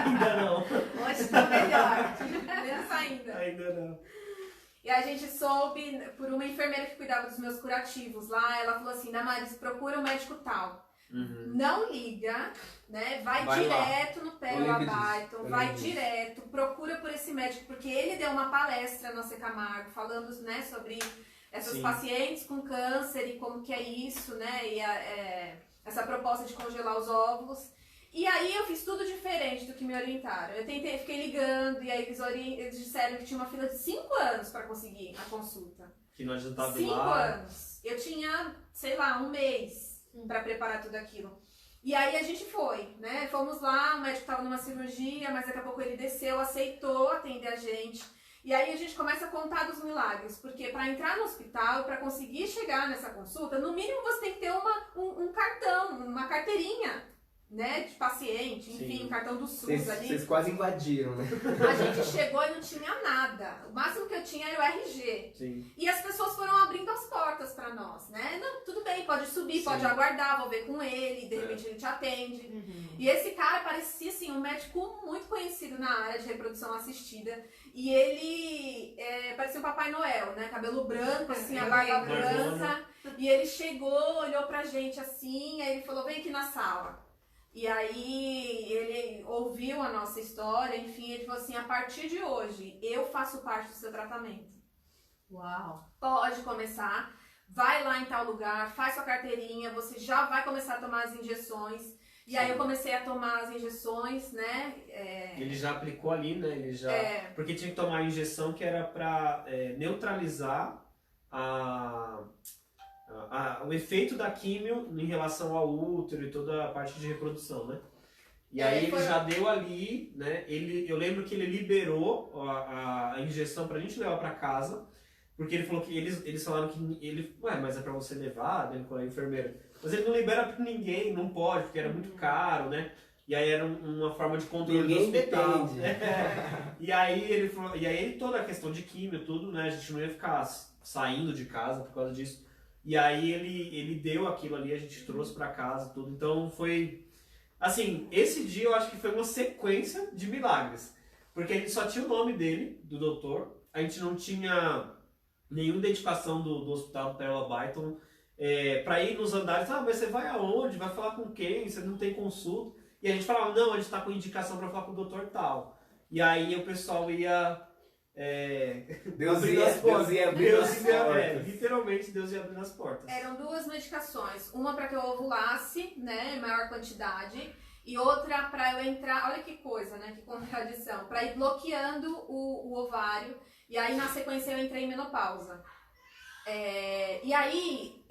Ainda não. Hoje tá melhor. menos ainda. Ainda não. E a gente soube, por uma enfermeira que cuidava dos meus curativos lá, ela falou assim, Damares, procura um médico tal. Não liga, né? Vai direto lá. no Pérola Eu lembro Byton, disso. vai direto, procura por esse médico, porque ele deu uma palestra no Camargo falando, né, sobre essas pacientes com câncer e como que é isso, né? E essa proposta de congelar os óvulos. E aí eu fiz tudo diferente do que me orientaram. Eu fiquei ligando, e aí eles disseram que tinha uma fila de 5 anos para conseguir a consulta. Que não adiantava 5 lá. anos. Eu tinha, sei lá, 1 mês para preparar tudo aquilo. E aí a gente foi, né? Fomos lá, o médico estava numa cirurgia, mas daqui a pouco ele desceu, aceitou atender a gente. E aí a gente começa a contar dos milagres, porque para entrar no hospital, para conseguir chegar nessa consulta, no mínimo você tem que ter um cartão, uma carteirinha, né, de paciente, enfim, um cartão do SUS ali. Vocês quase invadiram, né? A gente chegou e não tinha nada. O máximo que eu tinha era o RG. Sim. E as pessoas foram abrindo as portas pra nós, né? Não, tudo bem, pode subir, pode aguardar, vou ver com ele, de repente ele te atende. E esse cara parecia, assim, um médico muito conhecido na área de reprodução assistida. E ele parecia um Papai Noel, né? Cabelo branco, assim, a barba branca. E ele chegou, olhou pra gente assim, aí ele falou, vem aqui na sala. E aí ele ouviu a nossa história, enfim, ele falou assim, a partir de hoje, eu faço parte do seu tratamento. Uau! Pode começar, vai lá em tal lugar, faz sua carteirinha, você já vai começar a tomar as injeções. E aí eu comecei a tomar as injeções, né? Ele já aplicou ali, né? Ele já... Porque tinha que tomar a injeção que era pra neutralizar o efeito da químio em relação ao útero e toda a parte de reprodução, né? E aí ele já deu ali, né? Eu lembro que ele liberou a injeção pra gente levar pra casa, porque ele falou que eles falaram que mas é pra você levar, né, com a enfermeira. Mas ele não libera pra ninguém, não pode, porque era muito caro, né? E aí era uma forma de controle do hospital. Depende. E aí ele falou, toda a questão de químio, tudo, né? A gente não ia ficar saindo de casa por causa disso. E aí ele deu aquilo ali, a gente trouxe pra casa, tudo. Então foi... Assim, esse dia eu acho que foi uma sequência de milagres. Porque a gente só tinha o nome dele, do doutor. A gente não tinha nenhuma identificação do hospital do Pérola Byton. para ir nos andares, mas você vai aonde? Vai falar com quem? Você não tem consulta? E a gente falava, não, a gente está com indicação para falar com o doutor tal. E aí o pessoal ia... Deus ia abrir as portas. Literalmente Deus ia abrir as portas. Eram 2 medicações, uma para que eu ovulasse, né, em maior quantidade, e outra para eu entrar, olha que coisa, né, que contradição, para ir bloqueando o ovário, e aí na sequência eu entrei em menopausa. E aí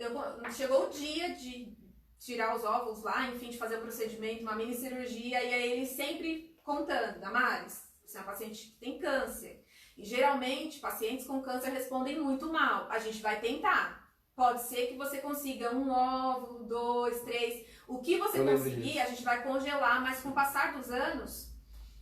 chegou o dia de tirar os óvulos lá, enfim, de fazer o procedimento, uma mini cirurgia, e aí ele sempre contando, Damares, você é uma paciente que tem câncer. E geralmente, pacientes com câncer respondem muito mal. A gente vai tentar. Pode ser que você consiga 1 óvulo, 2, 3. O que você conseguir, a gente vai congelar, mas com o passar dos anos,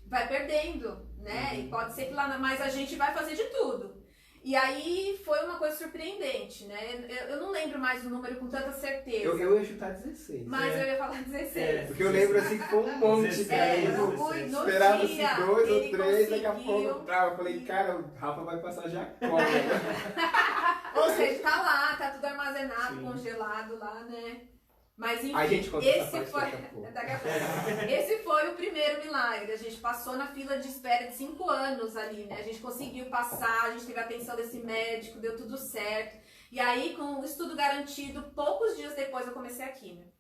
vai perdendo, né? E pode ser que lá mais a gente vai fazer de tudo. E aí foi uma coisa surpreendente, né? Eu não lembro mais o número com tanta certeza. Eu ia chutar 16. Mas eu ia falar 16. Porque eu lembro assim que foi um monte. 16, eu fui no esperava dia, 2 ou ele 3, daqui a conseguiu. pouco eu falei, cara, o Rafa vai passar Jacó. Ou seja, tá lá, tá tudo armazenado, Sim. congelado lá, né? Mas enfim, A gente conta essa parte foi... daqui a pouco. Esse foi o primeiro milagre. A gente passou na fila de espera de 5 anos ali, né? A gente conseguiu passar, a gente teve a atenção desse médico, deu tudo certo. E aí, com o estudo garantido, poucos dias depois eu comecei a quimio.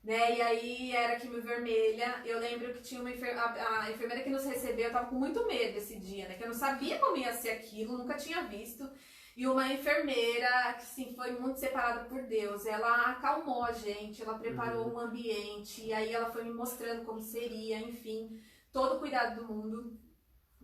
Né? E aí era quimio vermelha. Eu lembro que tinha uma a enfermeira que nos recebeu, eu tava com muito medo esse dia, né? Que eu não sabia como ia ser aquilo, nunca tinha visto. E uma enfermeira que sim, foi muito separada por Deus, ela acalmou a gente, ela preparou um ambiente, e aí ela foi me mostrando como seria, enfim, todo o cuidado do mundo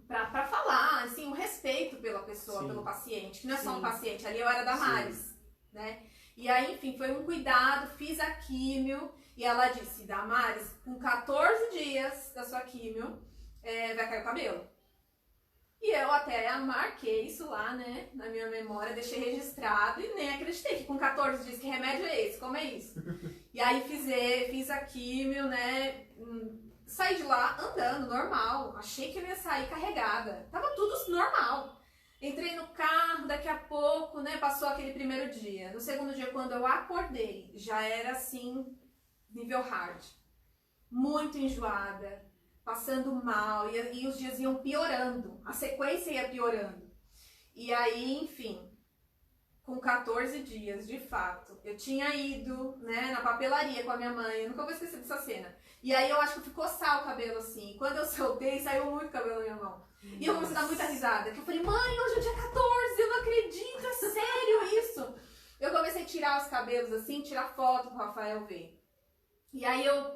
pra falar, assim, o respeito pela pessoa, Sim. pelo paciente, que não é só um Sim. paciente, ali eu era Damares, né? E aí, enfim, foi um cuidado, fiz a químio, e ela disse, Damares, com 14 dias da sua químio, vai cair o cabelo. E eu até marquei isso lá, né, na minha memória, deixei registrado e nem acreditei que com 14 dias, que remédio é esse? Como é isso? E aí fiz a químio, né, saí de lá andando, normal, achei que eu ia sair carregada, tava tudo normal. Entrei no carro, daqui a pouco, né, passou aquele primeiro dia. No segundo dia, quando eu acordei, já era assim, nível hard. Muito enjoada. Passando mal, e os dias iam piorando, a sequência ia piorando. E aí, enfim, com 14 dias, de fato, eu tinha ido, né, na papelaria com a minha mãe, eu nunca vou esquecer dessa cena. E aí eu acho que ficou coçar o cabelo assim, quando eu soltei, saiu muito cabelo na minha mão. E eu comecei a dar muita risada, que eu falei, mãe, hoje é dia 14, eu não acredito, é sério isso? Eu comecei a tirar os cabelos assim, tirar foto pro Rafael ver. E aí eu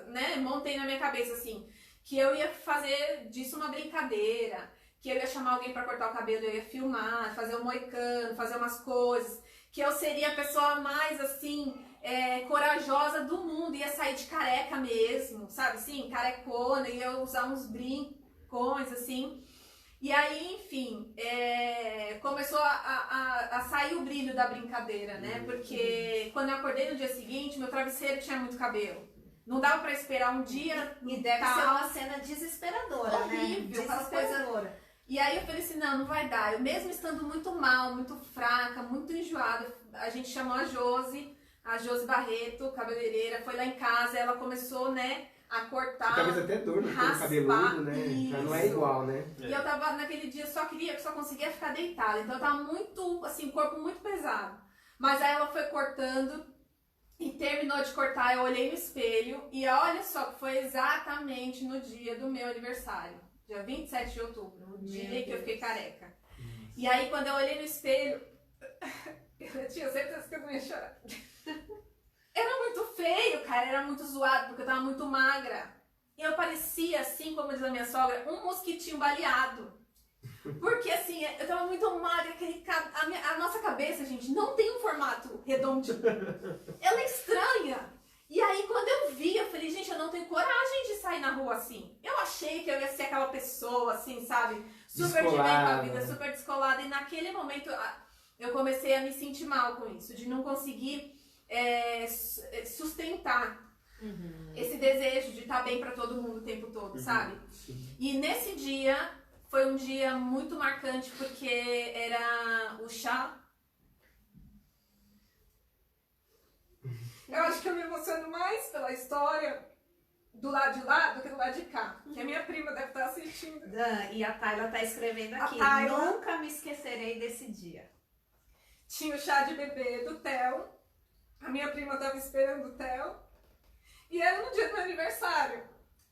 né, montei na minha cabeça assim, que eu ia fazer disso uma brincadeira, que eu ia chamar alguém para cortar o cabelo, eu ia filmar, fazer um moicano, fazer umas coisas, que eu seria a pessoa mais assim, corajosa do mundo, ia sair de careca mesmo, sabe assim, carecona, ia usar uns brincões assim. E aí, enfim, começou a sair o brilho da brincadeira, né? Porque quando eu acordei no dia seguinte, meu travesseiro tinha muito cabelo. Não dava pra esperar um dia. E deve ser uma cena desesperadora, horrível, né? Desesperadora. E aí eu falei assim, não vai dar. Eu mesmo estando muito mal, muito fraca, muito enjoada, a gente chamou a Josi Barreto, cabeleireira, foi lá em casa, ela começou, né, a cortar. Talvez até dor no couro cabeludo, né? Já não é igual, né? E eu tava naquele dia, só conseguia ficar deitada. Então eu tava muito, assim, corpo muito pesado. Mas aí ela foi cortando e terminou de cortar, eu olhei no espelho e olha só que foi exatamente no dia do meu aniversário. Dia 27 de outubro, o dia que eu fiquei careca. E aí quando eu olhei no espelho, eu tinha certeza que eu não ia chorar. Era muito feio, cara, era muito zoado, porque eu tava muito magra. E eu parecia, assim, como diz a minha sogra, um mosquitinho baleado. Porque, assim, eu tava muito magra, a nossa cabeça, gente, não tem um formato redondinho. Ela é estranha. E aí, quando eu vi, eu falei, gente, eu não tenho coragem de sair na rua assim. Eu achei que eu ia ser aquela pessoa, assim, sabe? Super de bem com a vida, super descolada. E naquele momento, eu comecei a me sentir mal com isso, de não conseguir sustentar esse desejo de estar bem pra todo mundo o tempo todo, sabe? Sim. E nesse dia, foi um dia muito marcante, porque era o chá Eu acho que eu me emociono mais pela história do lado de lá do que do lado de cá. Que a minha prima deve estar assistindo. E a Tayla tá escrevendo A aqui. Tayla. Nunca me esquecerei desse dia. Tinha o chá de bebê do Theo. A minha prima tava esperando o Theo. E era no dia do meu aniversário.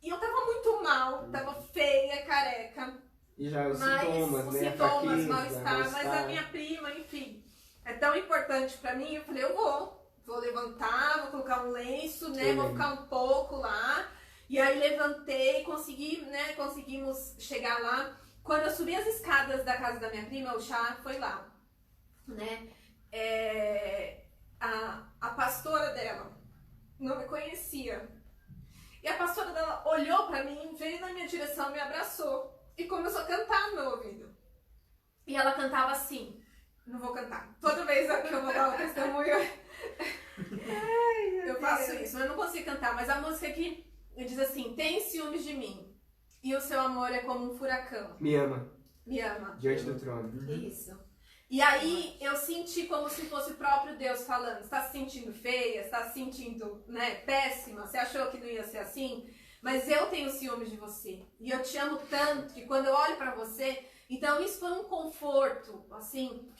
E eu tava muito mal, tava feia, careca. E já os Mas sintomas, os né? sintomas, Fraqueza, mal-estar. Mas a minha prima, enfim, é tão importante pra mim. Eu falei, eu vou levantar, vou colocar um lenço, né? Eu Vou lembro. ficar um pouco lá. E aí levantei, consegui, né? Conseguimos chegar lá. Quando eu subi as escadas da casa da minha prima, o chá foi lá, né? A pastora dela não me conhecia. E a pastora dela olhou pra mim, veio na minha direção, me abraçou e começou a cantar no meu ouvido. E ela cantava assim, não vou cantar. Toda vez que eu vou dar o testemunho, eu faço isso, mas eu não consigo cantar. Mas a música aqui diz assim, tem ciúmes de mim e o seu amor é como um furacão. Me ama, Me ama. diante do trono. Isso. E aí eu senti como se fosse o próprio Deus falando, você está se sentindo feia, está se sentindo, né, péssima, você achou que não ia ser assim, mas eu tenho ciúmes de você. E eu te amo tanto que quando eu olho pra você, então isso foi um conforto, assim,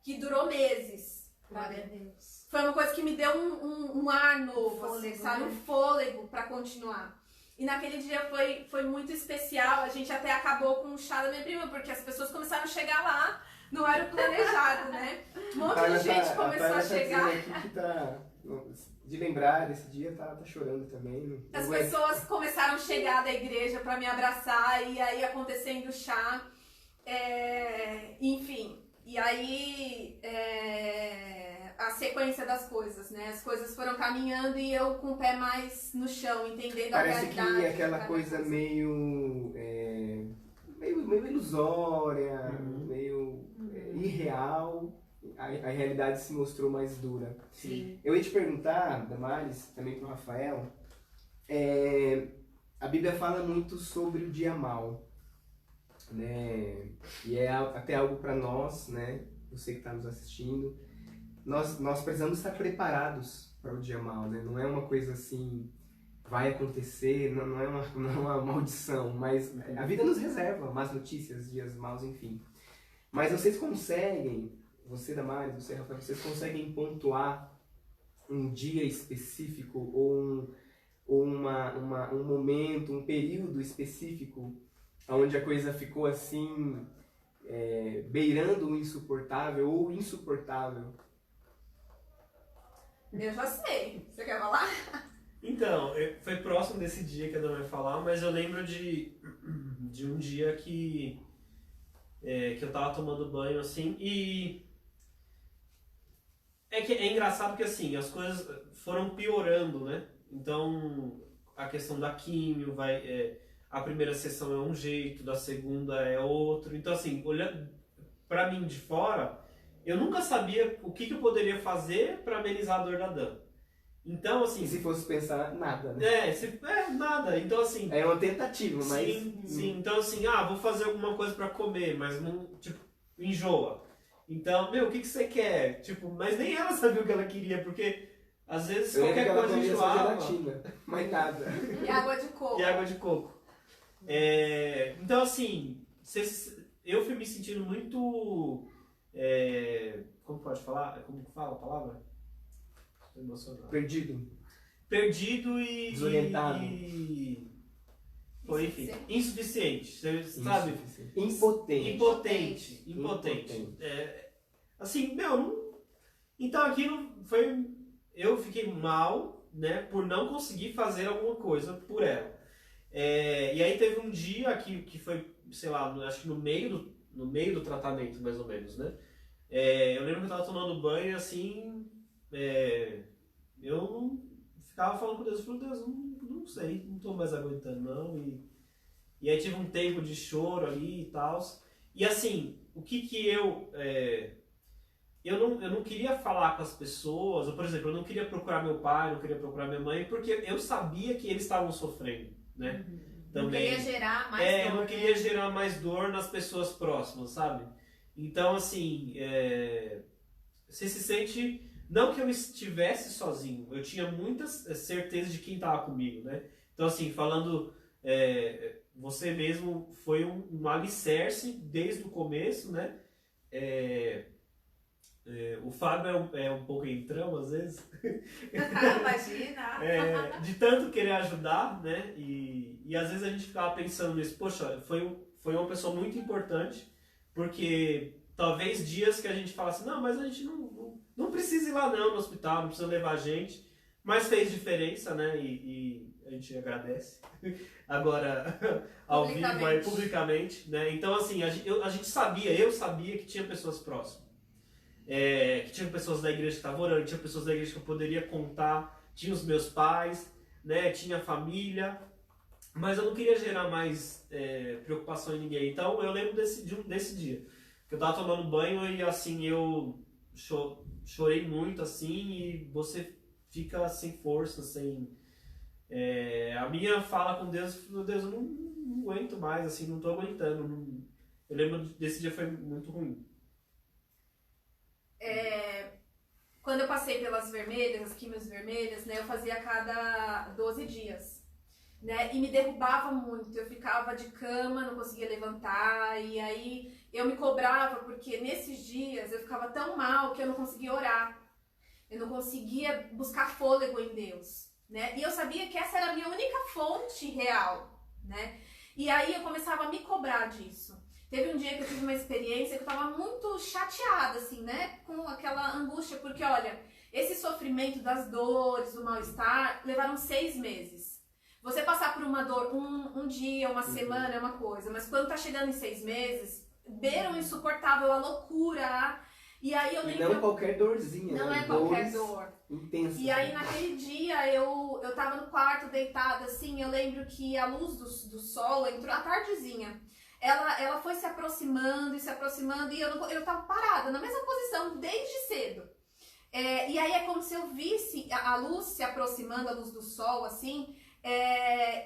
que durou meses. Glória a Deus. Foi uma coisa que me deu um ar novo, Fôlego, assim, sabe? né? Um fôlego pra continuar. E naquele dia foi muito especial, a gente até acabou com o chá da minha prima, porque as pessoas começaram a chegar lá. Não era o planejado, né? Um monte de gente começou a chegar. Aqui que tá, de lembrar desse dia, tá chorando também. As pessoas começaram a chegar da igreja para me abraçar e aí acontecendo o chá. Enfim, e aí a sequência das coisas, né? As coisas foram caminhando e eu com o pé mais no chão, entendendo a Parece realidade. que aquela coisa meio ilusória, meio irreal, a realidade se mostrou mais dura. Sim. Eu ia te perguntar, Damares, também para o Rafael, a Bíblia fala muito sobre o dia mau, né? E é até algo para nós, né? Você que está nos assistindo, nós precisamos estar preparados para o dia mau, né? Não é uma coisa assim, vai acontecer, não é uma maldição, mas a vida nos reserva más notícias, dias maus, enfim. Mas vocês conseguem, você Damares, você Rafael, vocês conseguem pontuar um dia específico ou um momento, um período específico onde a coisa ficou assim, beirando o insuportável ou insuportável? Eu já sei. Você quer falar? Então, foi próximo desse dia que a Dona vai falar, mas eu lembro de um dia que eu tava tomando banho assim e é engraçado que assim, as coisas foram piorando, né? Então, a questão da químio a primeira sessão é um jeito, da segunda é outro. Então assim, olhando pra mim de fora, eu nunca sabia o que eu poderia fazer para amenizar a dor da Dan. Então, assim... E se fosse pensar, nada, né? Nada. Então, assim... É uma tentativa, mas... Sim. Então, assim, vou fazer alguma coisa pra comer, mas não, tipo, enjoa. Então, o que você quer? Tipo, mas nem ela sabia o que ela queria, porque às vezes qualquer coisa enjoava. Gelatina, mas nada. E água de coco. E água de coco. Então, assim, eu fui me sentindo muito... como pode falar? Como que fala a palavra? Emocionado. Perdido e... Desorientado. Enfim, insuficiente, sabe? Impotente. Impotente. Assim, então aquilo foi... Eu fiquei mal, né, por não conseguir fazer alguma coisa por ela. E aí teve um dia que foi, sei lá, acho que no meio do tratamento, mais ou menos, né? Eu lembro que eu tava tomando banho, assim... eu ficava falando com Deus, falei, Deus, não sei, não tô mais aguentando não, e aí tive um tempo de choro ali e tal, e assim, o que eu não queria falar com as pessoas, ou, por exemplo, eu não queria procurar meu pai, não queria procurar minha mãe, porque eu sabia que eles estavam sofrendo, né, também. Não queria gerar mais dor, não queria gerar mais dor nas pessoas próximas, sabe? Então, assim, você se sente Não que eu estivesse sozinho, eu tinha muitas certezas de quem estava comigo, né? Então, assim, falando, você mesmo foi um alicerce desde o começo, né? O Fábio é um pouco entrão, às vezes. Imagina! De tanto querer ajudar, né? E às vezes a gente ficava pensando nisso, poxa, foi uma pessoa muito importante, porque talvez dias que a gente fala assim, não, mas a gente não precisa ir lá não no hospital, não precisa levar a gente, mas fez diferença, né? E a gente agradece. Agora, ao vivo, aí, publicamente, né? Então, assim, eu sabia que tinha pessoas próximas. Que tinha pessoas da igreja que estavam orando, tinha pessoas da igreja que eu poderia contar, tinha os meus pais, né? Tinha a família, mas eu não queria gerar mais preocupação em ninguém. Então, eu lembro desse dia, que eu tava tomando banho e, assim, eu chorei muito, assim, e você fica sem força, sem... a minha fala com Deus, meu Deus, eu não aguento mais, assim, não tô aguentando. Eu lembro desse dia, foi muito ruim. Quando eu passei pelas vermelhas, as químios vermelhas, né, eu fazia a cada 12 dias. Né, e me derrubava muito, eu ficava de cama, não conseguia levantar, e aí eu me cobrava porque nesses dias eu ficava tão mal que eu não conseguia orar, eu não conseguia buscar fôlego em Deus, né, e eu sabia que essa era a minha única fonte real, né, e aí eu começava a me cobrar disso. Teve um dia que eu tive uma experiência que eu estava muito chateada, assim, né, com aquela angústia, porque olha, esse sofrimento das dores, do mal-estar, levaram 6 meses. Você passar por uma dor um dia, uma semana é uma coisa, mas quando tá chegando em 6 meses, beira o insuportável, a loucura. E aí eu lembro. E não qualquer dorzinha, não né? é qualquer dor. Intensa. E aí naquele dia eu tava no quarto deitada, assim, eu lembro que a luz do sol entrou à tardezinha. Ela foi se aproximando e eu tava parada na mesma posição desde cedo. E aí é como se eu visse a luz se aproximando, a luz do sol, assim.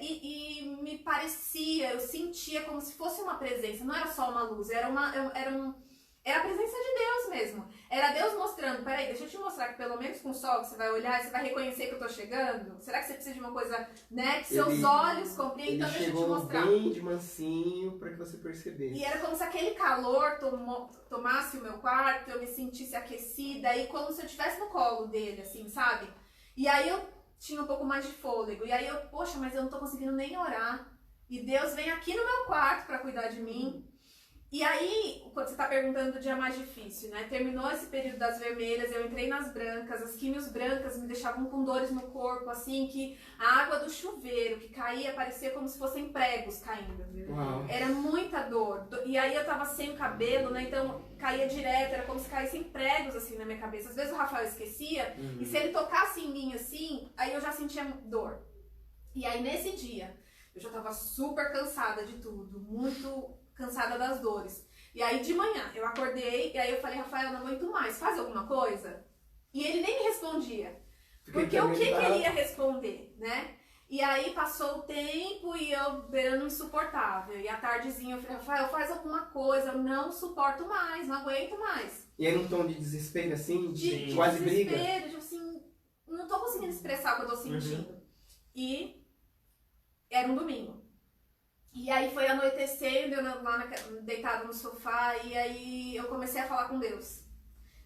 E me parecia, eu sentia como se fosse uma presença, não era só uma luz, era a presença de Deus mesmo. Era Deus mostrando, peraí, deixa eu te mostrar que pelo menos com o sol que você vai olhar, você vai reconhecer que eu tô chegando. Será que você precisa de uma coisa, né, que seus olhos compreendam? Então deixa eu te mostrar. Ele chegou bem de mansinho para que você percebesse. E era como se aquele calor tomasse o meu quarto, eu me sentisse aquecida, e como se eu estivesse no colo dele, assim, sabe? E aí eu tinha um pouco mais de fôlego. E aí eu, poxa, mas eu não tô conseguindo nem orar. E Deus vem aqui no meu quarto para cuidar de mim. E aí, quando você tá perguntando do dia mais difícil, né? Terminou esse período das vermelhas, eu entrei nas brancas, as químios brancas me deixavam com dores no corpo, assim, que a água do chuveiro que caía parecia como se fossem pregos caindo. Uau. Era muita dor. E aí eu tava sem o cabelo, né? Então caía direto, era como se caíssem pregos assim na minha cabeça. Às vezes o Rafael esquecia, e se ele tocasse em mim assim, aí eu já sentia dor. E aí nesse dia, eu já tava super cansada de tudo, muito cansada das dores. E aí de manhã eu acordei e aí eu falei, Rafael, não aguento mais, faz alguma coisa? E ele nem me respondia. Porque o que ele ia responder, né? E aí passou o tempo e eu beirando insuportável. E à tardezinha eu falei, Rafael, faz alguma coisa, eu não suporto mais, não aguento mais. E aí num tom de desespero assim, de quase desespero, briga? de assim, não tô conseguindo expressar o que eu tô sentindo. E era um domingo. E aí foi anoitecendo, eu lá deitada no sofá, e aí eu comecei a falar com Deus.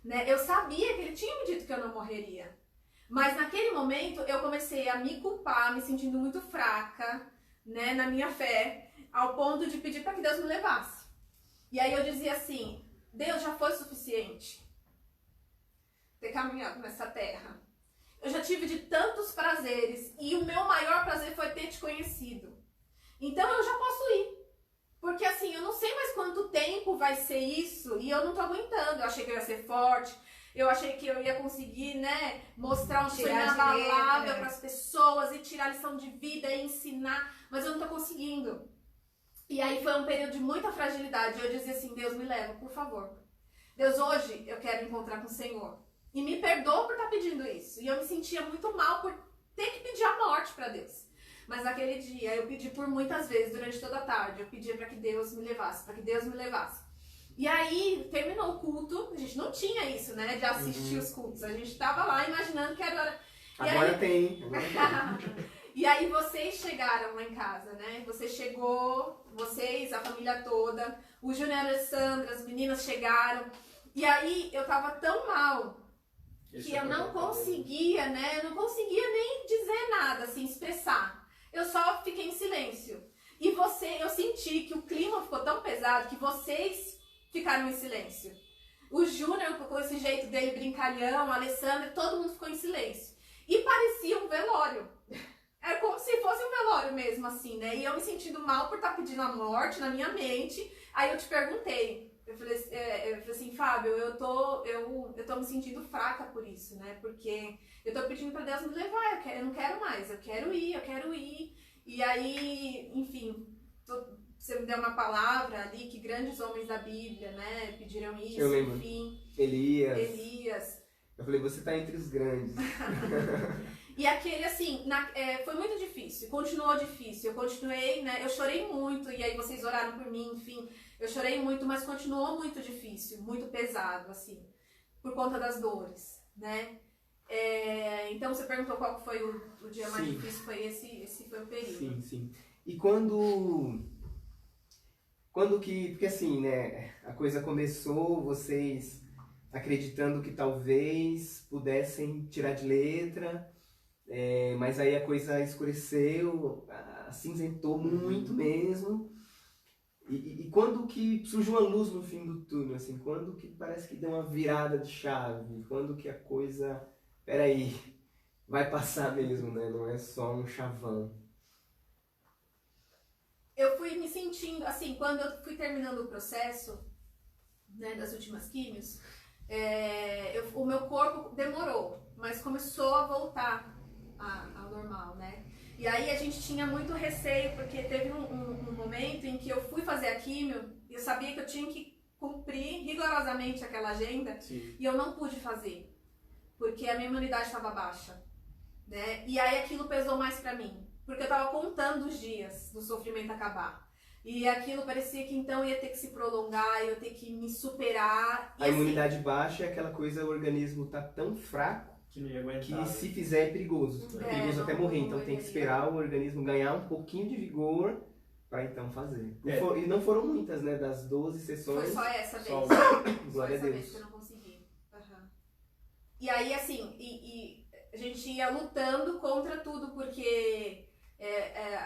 Né? Eu sabia que ele tinha me dito que eu não morreria. Mas naquele momento eu comecei a me culpar, me sentindo muito fraca, né, na minha fé, ao ponto de pedir para que Deus me levasse. E aí eu dizia assim, Deus, já foi suficiente ter caminhado nessa terra. Eu já tive de tantos prazeres e o meu maior prazer foi ter te conhecido. Então eu já posso ir. Porque assim, eu não sei mais quanto tempo vai ser isso e eu não tô aguentando. Eu achei que eu ia ser forte, eu achei que eu ia conseguir, né, mostrar um sonho inabalável para as pessoas e tirar lição de vida e ensinar, mas eu não tô conseguindo. E aí foi um período de muita fragilidade. Eu dizia assim, Deus, me leva, por favor. Deus, hoje eu quero encontrar com o Senhor. E me perdoa por estar pedindo isso. E eu me sentia muito mal por ter que pedir a morte para Deus. Mas naquele dia eu pedi por muitas vezes, durante toda a tarde, eu pedia para que Deus me levasse, para que Deus me levasse. E aí, terminou o culto, a gente não tinha isso, né, de assistir os cultos. A gente tava lá imaginando que era hora... Agora tem. E aí vocês chegaram lá em casa, né? Você chegou, vocês, a família toda, o Júnior e a Alessandra, as meninas chegaram. E aí eu tava tão mal que eu não conseguia, né? Eu não conseguia nem dizer nada, assim, expressar. Eu só fiquei em silêncio. E eu senti que o clima ficou tão pesado que vocês ficaram em silêncio. O Júnior, com esse jeito dele brincalhão, a Alessandra, todo mundo ficou em silêncio. E parecia um velório. Era como se fosse um velório mesmo, assim, né? E eu me sentindo mal por estar pedindo a morte na minha mente. Aí eu te perguntei, eu falei assim, Fábio, eu tô me sentindo fraca por isso, né? Porque eu tô pedindo pra Deus me levar, eu não quero mais, eu quero ir. E aí, enfim, você me deu uma palavra ali, que grandes homens da Bíblia, né, pediram isso, eu lembro. Enfim. Elias. Eu falei, você tá entre os grandes. E aquele, assim, foi muito difícil, continuou difícil. Eu continuei, né, eu chorei muito, e aí vocês oraram por mim, enfim. Eu chorei muito, mas continuou muito difícil, muito pesado, assim, por conta das dores, né. Então você perguntou qual foi o dia mais difícil, foi esse foi o período. Sim. E porque assim, né, a coisa começou, vocês acreditando que talvez pudessem tirar de letra, mas aí a coisa escureceu, acinzentou muito mesmo. E quando que surgiu uma luz no fim do túnel, assim, quando que parece que deu uma virada de chave, quando que a coisa, peraí, vai passar mesmo, né, não é só um chavão. Eu fui me sentindo, assim, quando eu fui terminando o processo, né, das últimas químios, o meu corpo demorou, mas começou a voltar ao normal, né? E aí a gente tinha muito receio, porque teve um momento em que eu fui fazer a químio e eu sabia que eu tinha que cumprir rigorosamente aquela agenda. Sim. E eu não pude fazer, porque a minha imunidade estava baixa, né? E aí aquilo pesou mais pra mim, porque eu estava contando os dias do sofrimento acabar. E aquilo parecia que então ia ter que se prolongar, eu ia ter que me superar. A imunidade baixa é aquela coisa, o organismo tá tão fraco que não ia aguentar, que né? se fizer é perigoso. É perigoso até morrer, então tem que esperar o organismo ganhar um pouquinho de vigor para então fazer. E não foram muitas, né? Das 12 sessões. Foi só essa vez. Glória a Deus. Vez que eu não consegui. Uhum. E aí, assim, a gente ia lutando contra tudo, porque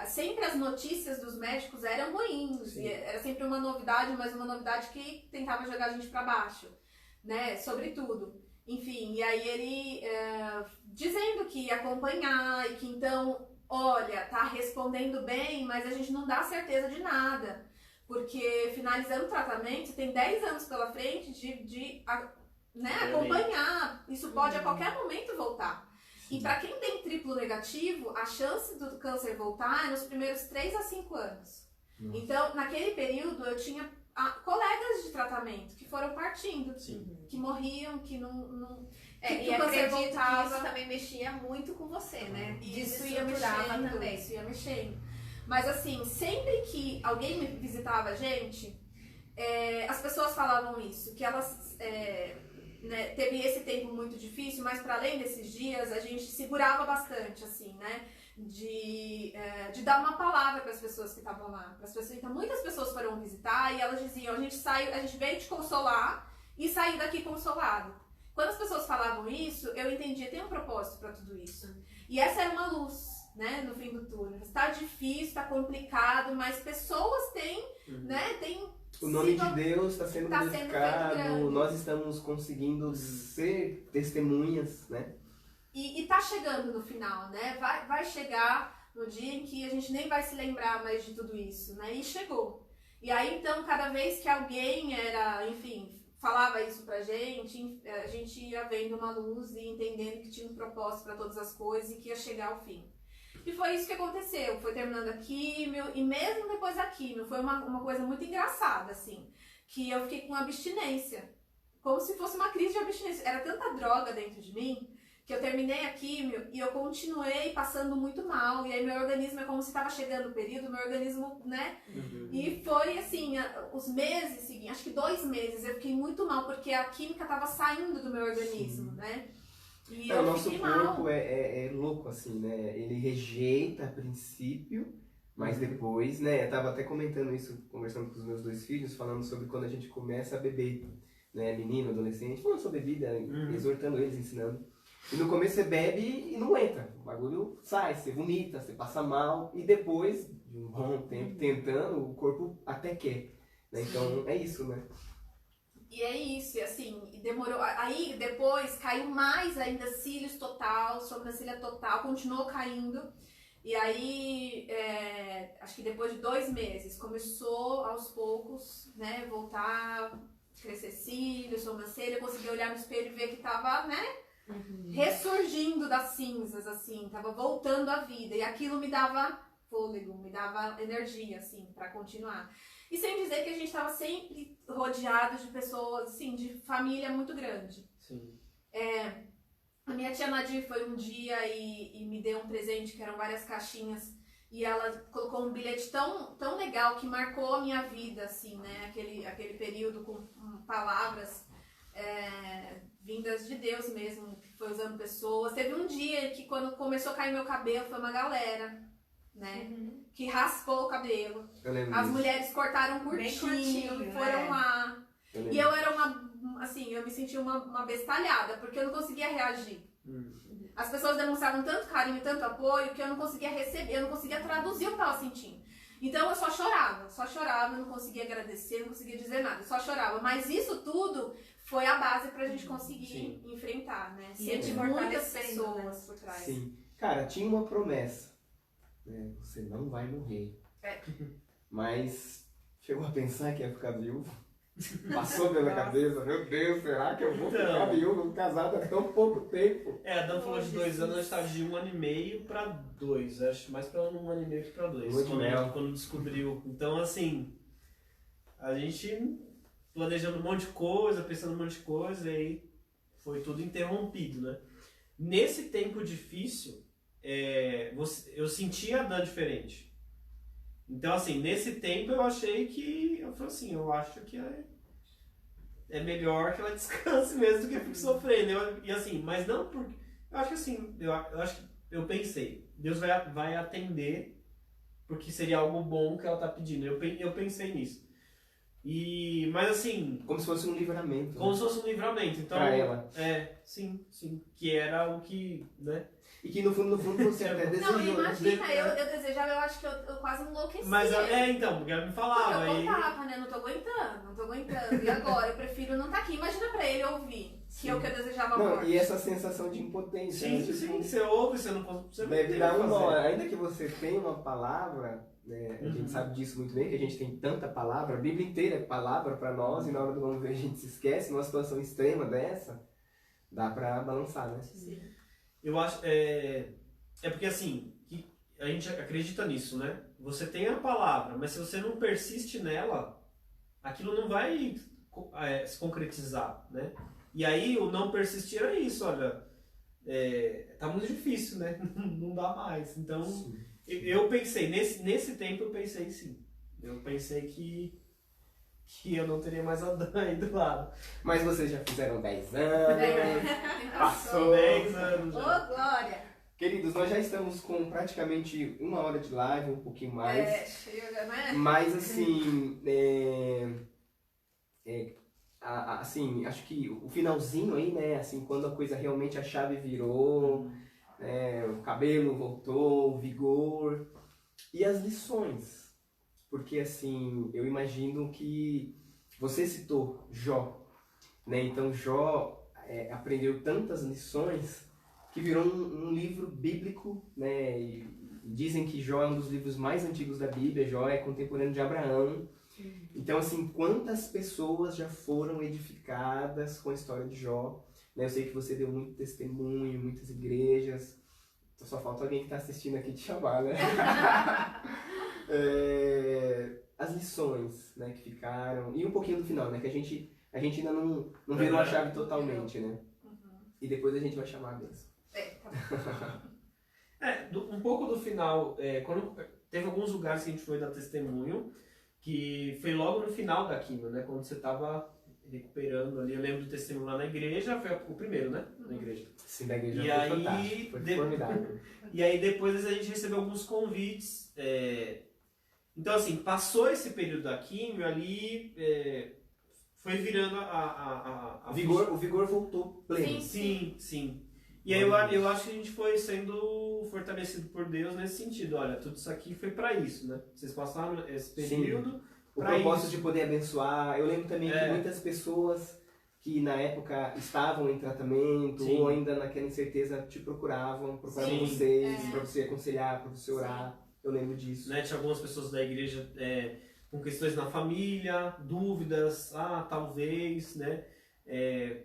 sempre as notícias dos médicos eram ruins. Era sempre uma novidade, mas uma novidade que tentava jogar a gente para baixo, né? Sobre tudo. Enfim, e aí ele dizendo que ia acompanhar e que então, olha, tá respondendo bem, mas a gente não dá certeza de nada. Porque finalizando o tratamento, você tem 10 anos pela frente de acompanhar. Isso pode a qualquer momento voltar. E para quem tem triplo negativo, a chance do câncer voltar é nos primeiros 3 a 5 anos. Nossa. Então, naquele período, eu tinha colegas de tratamento que foram partindo, que morriam, que não e o câncer acredito voltava. que isso também mexia muito com você, né? Isso ia mexendo. Mas assim, sempre que alguém me visitava a gente, as pessoas falavam isso, que elas teve esse tempo muito difícil, mas para além desses dias, a gente segurava bastante, assim, né? De dar uma palavra para as pessoas que estavam lá. Então, muitas pessoas foram visitar e elas diziam, a gente veio te consolar e saiu daqui consolado. Quando as pessoas falavam isso, eu entendia, tem um propósito para tudo isso. E essa era uma luz, né, no fim do túnel. Está difícil, está complicado, mas pessoas têm, né, o nome de Deus está sendo glorificado, nós estamos conseguindo ser testemunhas, né? E tá chegando no final, né? Vai chegar no dia em que a gente nem vai se lembrar mais de tudo isso, né? E chegou. E aí, então, cada vez que alguém falava isso pra gente, a gente ia vendo uma luz e entendendo que tinha um propósito para todas as coisas e que ia chegar ao fim. E foi isso que aconteceu. Foi terminando a químio, e mesmo depois da químio, foi uma coisa muito engraçada, assim, que eu fiquei com abstinência. Como se fosse uma crise de abstinência. Era tanta droga dentro de mim que eu terminei a químio e eu continuei passando muito mal. E aí meu organismo, é como se estava chegando o período, meu organismo, né? E foi assim, os meses seguintes, acho que 2 meses, eu fiquei muito mal, porque a química estava saindo do meu organismo, né? E o eu nosso fiquei corpo mal. é louco, assim, né? Ele rejeita a princípio, mas depois, né? Eu tava até comentando isso, conversando com os meus 2 filhos, falando sobre quando a gente começa a beber, né? Menino, adolescente, falando sobre bebida, exortando eles, ensinando. E no começo você bebe e não entra. O bagulho sai, você vomita, você passa mal. E depois, de um bom tempo tentando, o corpo até quer. Né? Então é isso, né? E é isso, e assim, e demorou. Aí depois caiu mais ainda cílios total, sobrancelha total, continuou caindo. E aí, acho que depois de 2 meses, começou aos poucos, né, voltar a crescer cílios, sobrancelha. Eu consegui olhar no espelho e ver que tava, né, ressurgindo das cinzas, assim, tava voltando à vida. E aquilo me dava fôlego, me dava energia, assim, pra continuar. E sem dizer que a gente estava sempre rodeado de pessoas, assim, de família muito grande. Sim. A minha tia Nadir foi um dia e me deu um presente, que eram várias caixinhas. E ela colocou um bilhete tão legal que marcou a minha vida, assim, né? Aquele período com palavras vindas de Deus mesmo, que foi usando pessoas. Teve um dia que quando começou a cair meu cabelo, foi uma galera, né? Que raspou o cabelo. Eu lembro As disso. mulheres cortaram Bem curtinho, curtinho, foram lá. Eu lembro. E eu era eu me senti uma bestalhada, porque eu não conseguia reagir. As pessoas demonstravam tanto carinho, tanto apoio, que eu não conseguia receber, eu não conseguia traduzir o que eu estava sentindo. Então eu só chorava, não conseguia agradecer, não conseguia dizer nada, só chorava. Mas isso tudo foi a base pra gente conseguir enfrentar, né? E Sempre te muitas fortalecendo, pessoas por trás. Sim. Cara, tinha uma promessa. Né? Você não vai morrer. Mas chegou a pensar que ia ficar viúvo? Passou pela cabeça, meu Deus, será que eu vou ficar viúvo, casado há tão pouco tempo? A Dan falou de 2 anos, a gente tava de 1 ano e meio pra 2. Acho mais pra 1 ano e meio que pra 2. Lua de mel. Quando descobriu. Então, assim, a gente planejando um monte de coisa, pensando um monte de coisa, e aí foi tudo interrompido, né? Nesse tempo difícil, eu sentia a Dan diferente. Então, assim, nesse tempo eu achei que... Eu falei assim, eu acho que é melhor que ela descanse mesmo do que fique sofrendo. E assim, mas não porque... Eu acho que assim, eu acho que eu pensei, Deus vai atender porque seria algo bom que ela tá pedindo. Eu pensei nisso. Mas assim... Como se fosse um livramento. Como se fosse um livramento. Então, pra ela. Sim. Que era o que, né? E que no fundo você até desejou. Não, imagina, eu desejava, eu acho que eu quase enlouqueci. Mas então, porque ela me falava. Porque eu contava, né? Não tô aguentando. E agora? Eu prefiro não estar aqui. Imagina pra ele ouvir que é o que eu desejava Não, morte. e essa sensação de impotência. Sim, né? Tipo, sim, você ouve, você não consegue. deve dar uma hora. Ainda que você tenha uma palavra, né? A gente sabe disso muito bem, que a gente tem tanta palavra, a Bíblia inteira é palavra pra nós, e na hora do vamos ver a gente se esquece, numa situação extrema dessa, dá pra balançar, né? Sim. Eu acho. É porque assim, que a gente acredita nisso, né? Você tem a palavra, mas se você não persiste nela, aquilo não vai se concretizar, né? E aí o não persistir é isso, olha, tá muito difícil, né? Não dá mais. Então, Sim. eu pensei, nesse tempo eu pensei sim. Eu pensei que eu não teria mais a Dan aí do lado. Mas vocês já fizeram 10 anos, passou. 10 anos Ô, já. Glória! Queridos, nós já estamos com praticamente 1 hora de live, um pouquinho mais. Chega, né? Mas assim, assim, acho que o finalzinho aí, né, assim, quando a coisa realmente a chave virou, o cabelo voltou, o vigor e as lições. Porque assim, eu imagino que você citou Jó, né? Então Jó aprendeu tantas lições que virou um livro bíblico, né? E dizem que Jó é um dos livros mais antigos da Bíblia, Jó é contemporâneo de Abraão. Então, assim, quantas pessoas já foram edificadas com a história de Jó? Né? Eu sei que você deu muito testemunho, muitas igrejas. Então, só falta alguém que está assistindo aqui te chamar, né? As lições, né, que ficaram. E um pouquinho do final, né? Que a gente ainda não virou a chave totalmente, né? E depois a gente vai chamar a bênção. Tá bom. Um pouco do final, quando teve alguns lugares que a gente foi dar testemunho, que foi logo no final da quimio, né? Quando você tava recuperando ali. Eu lembro do testemunho lá na igreja, foi o primeiro, né? Na igreja. Sim, da igreja E foi aí, fantástico, foi formidável. E aí depois a gente recebeu alguns convites. Então assim, passou esse período da quimio ali, foi virando O vigor voltou pleno. Sim. E aí eu acho que a gente foi sendo fortalecido por Deus nesse sentido. Olha, tudo isso aqui foi para isso, né? Vocês passaram esse período. O propósito de poder abençoar. Eu lembro também que muitas pessoas que na época estavam em tratamento ou ainda naquela incerteza te procuravam vocês, para você aconselhar, para você orar. Eu lembro disso. Né? Tinha algumas pessoas da igreja com questões na família, dúvidas, talvez, né?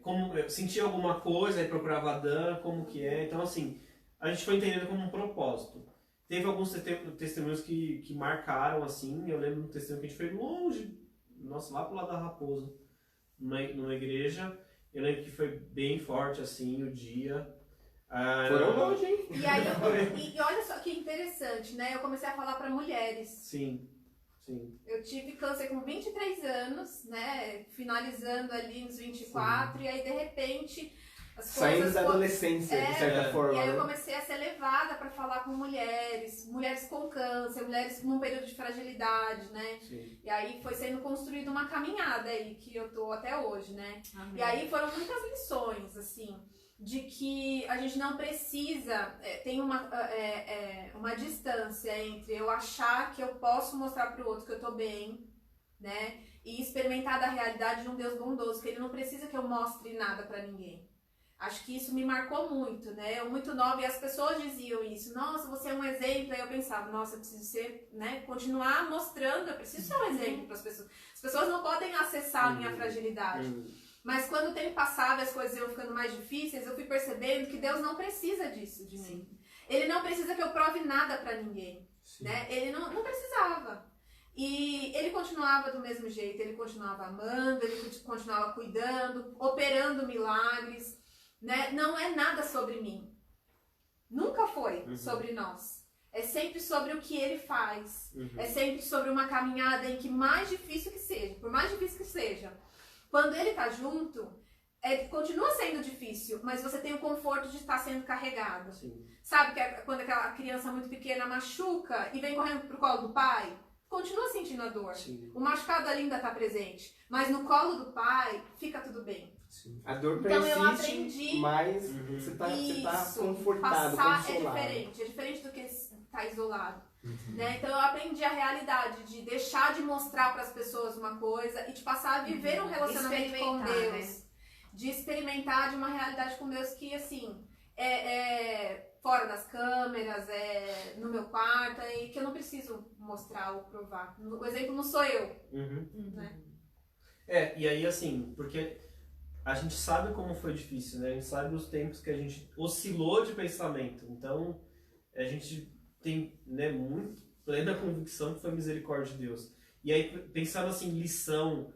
Como sentia alguma coisa e procurava a Dan, como que é. Então assim, a gente foi entendendo como um propósito. Teve alguns testemunhos que marcaram, assim. Eu lembro do testemunho que a gente foi longe, nossa, lá pro lado da Raposa, numa igreja. Eu lembro que foi bem forte, assim, o dia. Foram longe, hein? E aí, e olha só que interessante, né? Eu comecei a falar para mulheres. Sim. Eu tive câncer com 23 anos, né? Finalizando ali nos 24, e aí de repente as saindo coisas... da adolescência, de certa forma. E aí eu comecei a ser levada para falar com mulheres com câncer, mulheres num período de fragilidade, né? Sim. E aí foi sendo construída uma caminhada aí, que eu tô até hoje, né? Amém. E aí foram muitas lições, assim, de que a gente não precisa, tem uma distância entre eu achar que eu posso mostrar para o outro que eu tô bem, né? E experimentar da realidade de um Deus bondoso, que ele não precisa que eu mostre nada para ninguém. Acho que isso me marcou muito, né? Eu muito nova e as pessoas diziam isso. Nossa, você é um exemplo. Aí eu pensava, nossa, eu preciso ser, né? Continuar mostrando, eu preciso ser um exemplo para as pessoas. As pessoas não podem acessar a minha fragilidade. Mas quando o tempo passava e as coisas iam ficando mais difíceis, eu fui percebendo que Deus não precisa disso de mim. Ele não precisa que eu prove nada para ninguém, né? Ele não precisava. E ele continuava do mesmo jeito, ele continuava amando, ele continuava cuidando, operando milagres, né? Não é nada sobre mim. Nunca foi sobre nós. É sempre sobre o que ele faz. É sempre sobre uma caminhada em que mais difícil que seja, por mais difícil que seja, quando ele tá junto, continua sendo difícil, mas você tem o conforto de estar sendo carregado. Sim. Sabe que quando aquela criança muito pequena machuca e vem correndo pro colo do pai, continua sentindo a dor. Sim. O machucado ainda tá presente, mas no colo do pai fica tudo bem. Sim. A dor Então persiste, eu aprendi mas você tá confortado, passar consolado. é diferente do que estar isolado. Né? Então eu aprendi a realidade de deixar de mostrar para as pessoas uma coisa e de passar a viver um relacionamento com Deus, né? De experimentar de uma realidade com Deus que assim fora das câmeras, no meu quarto, e que eu não preciso mostrar ou provar. O exemplo não sou eu, né? E aí assim, porque a gente sabe como foi difícil, né? A gente sabe os tempos que a gente oscilou de pensamento. Então, a gente tem, né, muito plena convicção que foi misericórdia de Deus. E aí, pensando assim, lição,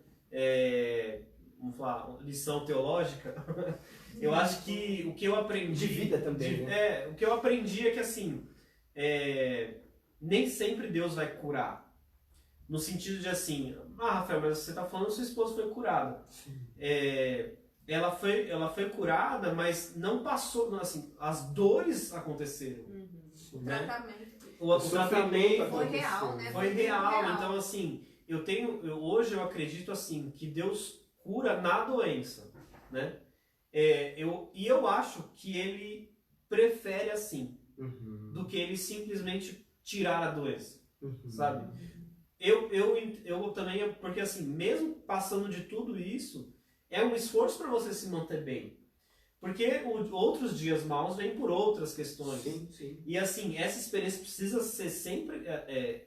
vamos falar, lição teológica, eu acho que o que eu aprendi... De vida também, né? O que eu aprendi é que, assim, nem sempre Deus vai curar. No sentido de assim, Rafael, mas você está falando que sua esposa foi curada. Ela foi curada, mas não passou, assim, as dores aconteceram. O Né? tratamento. O tratamento foi real, né? Foi real. Então, assim, hoje eu acredito assim que Deus cura na doença, né? Eu acho que ele prefere assim do que ele simplesmente tirar a doença, sabe? Eu também, porque assim, mesmo passando de tudo isso, é um esforço para você se manter bem. Porque outros dias maus vêm por outras questões. Sim. E assim, essa experiência precisa ser sempre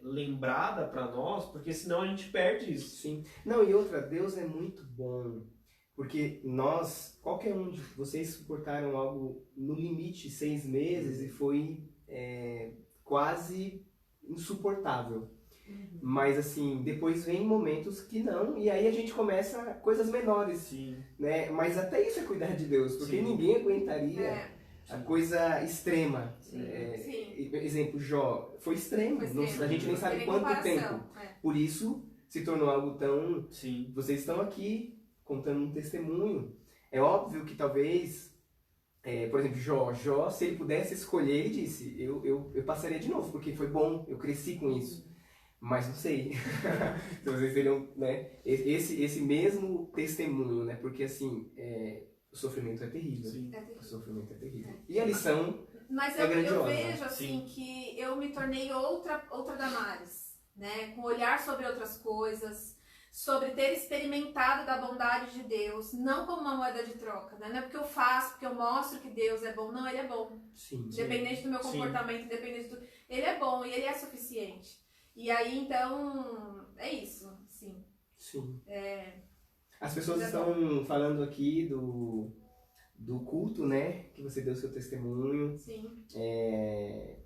lembrada para nós, porque senão a gente perde isso. Sim. Não, e outra, Deus é muito bom. Porque qualquer um de vocês suportaram algo no limite 6 meses e foi quase insuportável. Mas assim, depois vem momentos que não, e aí a gente começa coisas menores, Sim. né? Mas até isso é cuidar de Deus, porque ninguém aguentaria a coisa extrema. Sim. Exemplo, Jó, foi extremo. Foi extremo. A gente nem sabe Teve quanto comparação, tempo. é. Por isso se tornou algo tão... Sim. Vocês estão aqui contando um testemunho. É óbvio que talvez, por exemplo, Jó, se ele pudesse escolher, ele disse, eu passaria de novo, porque foi bom, eu cresci com isso. Mas não sei. Se vocês teriam, né, esse mesmo testemunho, né? Porque assim, o sofrimento é terrível. Sim. O sofrimento é terrível. E a lição Mas é eu grandiosa. vejo assim Sim. que eu me tornei outra Damares, né? Com olhar sobre outras coisas, sobre ter experimentado da bondade de Deus, não como uma moeda de troca, né? Não é porque eu faço, porque eu mostro que Deus é bom, não, Ele é bom. Sim. Independente do meu Sim. comportamento, independente do... Ele é bom e Ele é suficiente. E aí, então, é isso, sim. Sim. As pessoas estão falando aqui do culto, né? Que você deu seu testemunho. Sim.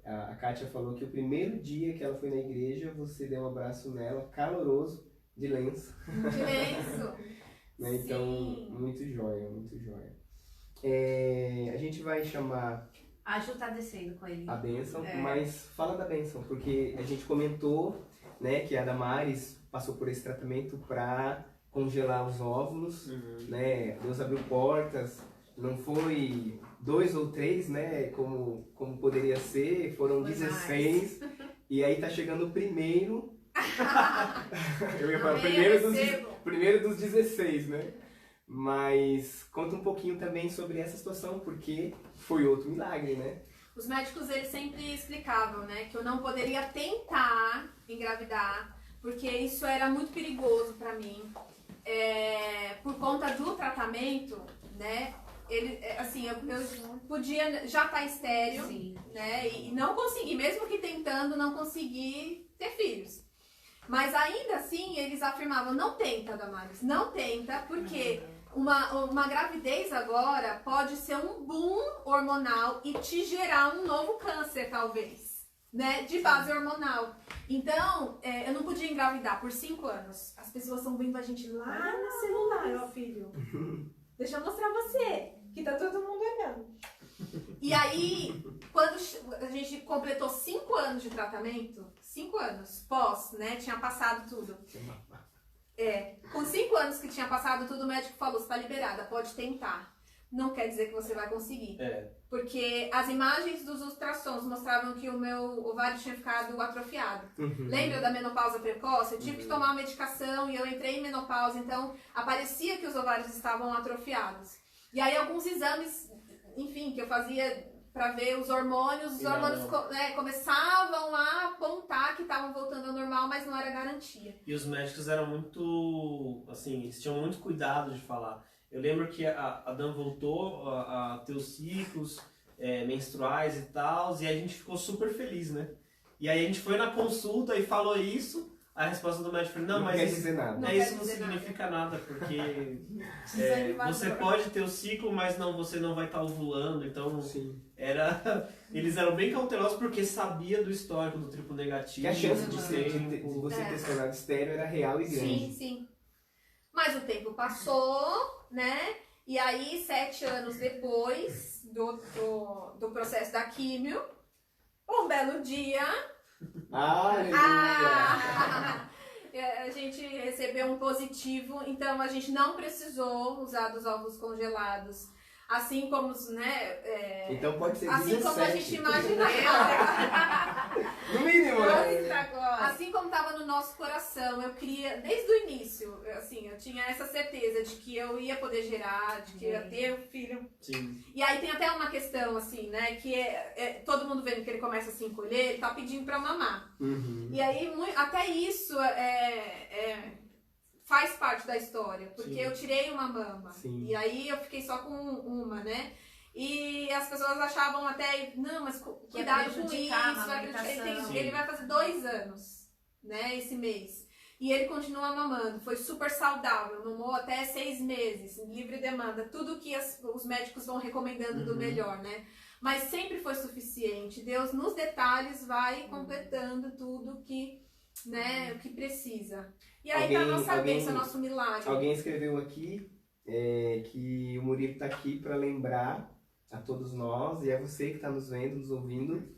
A Kátia falou que o primeiro dia que ela foi na igreja, você deu um abraço nela, caloroso, de lenço. De lenço. Né? Então, Sim. muito jóia, muito jóia. A gente vai chamar A Ju tá descendo com ele. a bênção, mas fala da bênção, porque a gente comentou, né, que a Damares passou por esse tratamento para congelar os óvulos, né? Deus abriu portas, não foi 2 ou 3, né, como poderia ser, foram Foi 16, e aí tá chegando o primeiro. Eu ia falar, Amém, eu recebo. primeiro dos 16, né? Mas conta um pouquinho também sobre essa situação, porque foi outro milagre, né? Os médicos, eles sempre explicavam, né, que eu não poderia tentar engravidar, porque isso era muito perigoso para mim. Por conta do tratamento, né, eu podia já estar estéril, Sim. né, e não consegui, mesmo que tentando, não consegui ter filhos. Mas ainda assim, eles afirmavam, não tenta, Damares, não tenta, porque uma gravidez agora pode ser um boom hormonal e te gerar um novo câncer, talvez, né, de base hormonal. Então, eu não podia engravidar por 5 anos. As pessoas estão vendo a gente lá no celular, ó filho. Deixa eu mostrar você, que tá todo mundo olhando. E aí, quando a gente completou 5 anos de tratamento, 5 anos pós, né, tinha passado tudo. Com 5 anos que tinha passado tudo, o médico falou, você tá liberada, pode tentar. Não quer dizer que você vai conseguir. Porque as imagens dos ultrassons mostravam que o meu ovário tinha ficado atrofiado. Lembra da menopausa precoce? Eu tive que tomar uma medicação e eu entrei em menopausa, então aparecia que os ovários estavam atrofiados. E aí alguns exames, enfim, que eu fazia para ver os hormônios, começavam a apontar que estavam voltando ao normal, mas não era garantia. E os médicos eram muito, assim, eles tinham muito cuidado de falar. Eu lembro que a Dan voltou a ter os ciclos menstruais e tal, e a gente ficou super feliz, né? E aí a gente foi na consulta e falou isso, a resposta do médico foi, não, mas quer dizer nada. isso não significa nada, porque você pode ter o ciclo, mas você não vai estar ovulando, então Sim. eles eram bem cautelosos porque sabia do histórico do triplo negativo. Que a chance de tempo. você ter se tornado estéreo era real e grande. Sim, sim. Mas o tempo passou, né? E aí, 7 anos depois do processo da químio, um belo dia, a gente recebeu um positivo, então a gente não precisou usar dos ovos congelados. Assim como, né? Então pode ser assim 17. como a gente imaginava. No mínimo, né? Assim como estava no nosso coração, eu queria, desde o início, assim, eu tinha essa certeza de que eu ia poder gerar, de que eu ia ter o filho. Sim. E aí tem até uma questão, assim, né, que todo mundo vendo que ele começa a se encolher, ele tá pedindo pra mamar. E aí, até isso faz parte da história, porque Sim. eu tirei uma mama. Sim. E aí eu fiquei só com uma, né? E as pessoas achavam até, não, mas cuidado com isso, ele vai fazer 2 anos, né, esse mês. E ele continua mamando, foi super saudável, mamou até 6 meses, livre demanda, tudo que os médicos vão recomendando do melhor, né? Mas sempre foi suficiente, Deus nos detalhes vai completando tudo que, né, o que precisa. E aí tá a nossa bênção, nosso milagre. Alguém escreveu aqui que o Murilo tá aqui para lembrar a todos nós e a você que está nos vendo, nos ouvindo,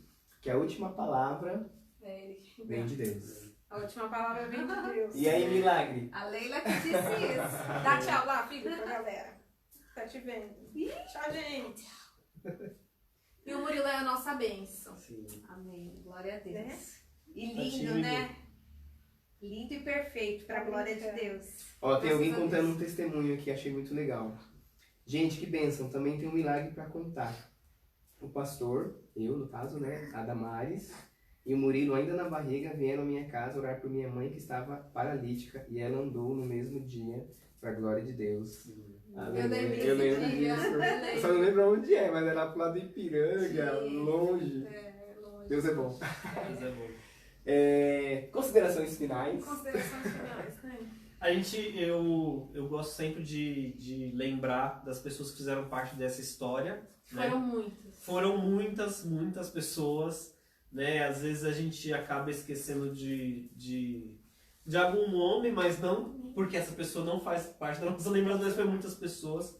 que a última palavra É ele. vem de Deus. A última palavra vem de Deus. E aí, Milagre? A Leila que disse isso. Dá tchau lá, filho, pra galera. Tá te vendo. Tchau, gente. E o Murilo é a nossa bênção. Sim. Amém. Glória a Deus. Né? E Tá lindo, tímido. né? Lindo e perfeito, pra glória de Deus. Ó, tem alguém Graças a contando Deus. um testemunho aqui, achei muito legal. Gente, que bênção, também tem um milagre para contar. O pastor, eu no caso, né, a Damares, e o Murilo ainda na barriga vieram à minha casa orar por minha mãe que estava paralítica e ela andou no mesmo dia, para a glória de Deus. lembro Eu lembro desse dia. disso. Eu Eu só não lembro onde é, mas era pro lado do Ipiranga, Sim. longe. É, longe. Deus é bom. Mas é bom. Considerações finais. Considerações finais, né? Eu gosto sempre de lembrar das pessoas que fizeram parte dessa história. Né? Foram muitas. Foram muitas pessoas, né? Às vezes a gente acaba esquecendo de algum nome, mas não porque essa pessoa não faz parte da nossa lembrança, mas foi muitas pessoas.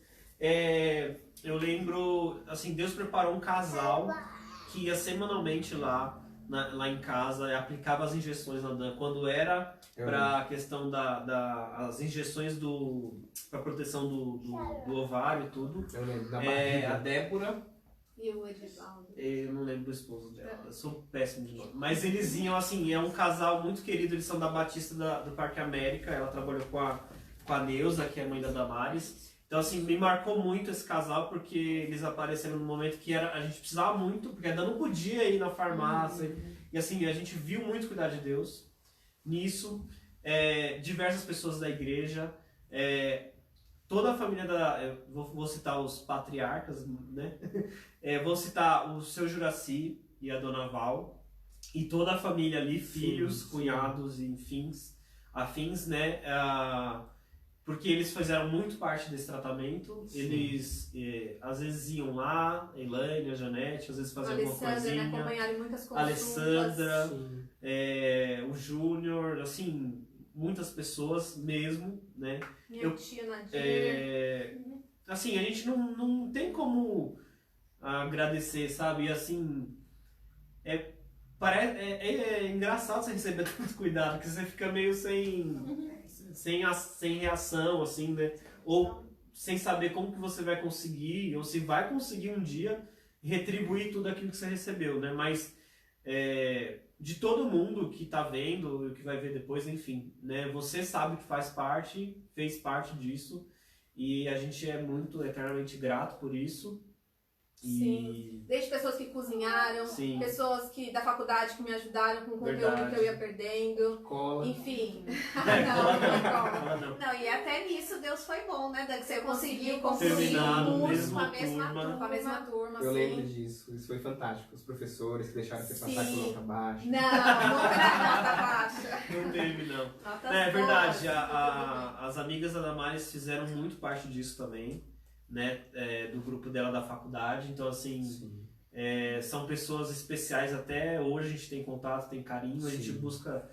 Eu lembro, assim, Deus preparou um casal que ia semanalmente lá em casa e aplicava as injeções na Dan. Quando era para a questão as injeções para proteção do ovário e tudo. Eu lembro da A barriga. Débora, E o Edivaldo. eu não lembro do esposo dela, eu sou péssimo de nome. Mas eles iam, assim, é um casal muito querido, eles são da Batista do Parque América, ela trabalhou com a Neuza, que é a mãe da Damares. Então, assim, me marcou muito esse casal, porque eles apareceram num momento que a gente precisava muito, porque ainda não podia ir na farmácia. E, assim, a gente viu muito cuidar de Deus nisso. Diversas pessoas da igreja, toda a família eu vou citar os patriarcas, né? Vou citar o seu Juraci e a dona Val, e toda a família ali, filhos, sim. cunhados e afins, né? Porque eles fizeram muito parte desse tratamento. Sim. Eles às vezes iam lá, a Elaine, a Janete, às vezes faziam alguma Alessandra, né? coisinha. Acompanharam em muitas consultas. Alessandra, Sim. o Júnior, assim, muitas pessoas mesmo, né? Minha tia Nadir. Assim, a gente não tem como agradecer, sabe? E assim, é engraçado você receber tanto cuidado, que você fica meio sem reação, assim, né? Ou sem saber como que você vai conseguir, ou se vai conseguir um dia retribuir tudo aquilo que você recebeu, né? Mas de todo mundo que tá vendo e que vai ver depois, enfim, né? Você sabe que fez parte disso, e a gente é muito eternamente grato por isso. Sim. Desde pessoas que cozinharam, Sim. pessoas da faculdade que me ajudaram com o conteúdo Verdade. que eu ia perdendo. Cola. Enfim. Não. Não, e até nisso Deus foi bom, né, Dan? Que você conseguiu Terminar no concluir o curso mesmo com a mesma turma. turma. Com a mesma turma, Eu assim. lembro disso, isso foi fantástico. Os professores que deixaram você passar Sim. com nota baixa. Não, nunca tive nota baixa. Não teve, não. Notas É verdade, boas. as amigas da Damares fizeram muito parte disso também, né? Do grupo dela da faculdade. Então, assim, Sim. são pessoas especiais até hoje, a gente tem contato, tem carinho, a gente Sim. busca.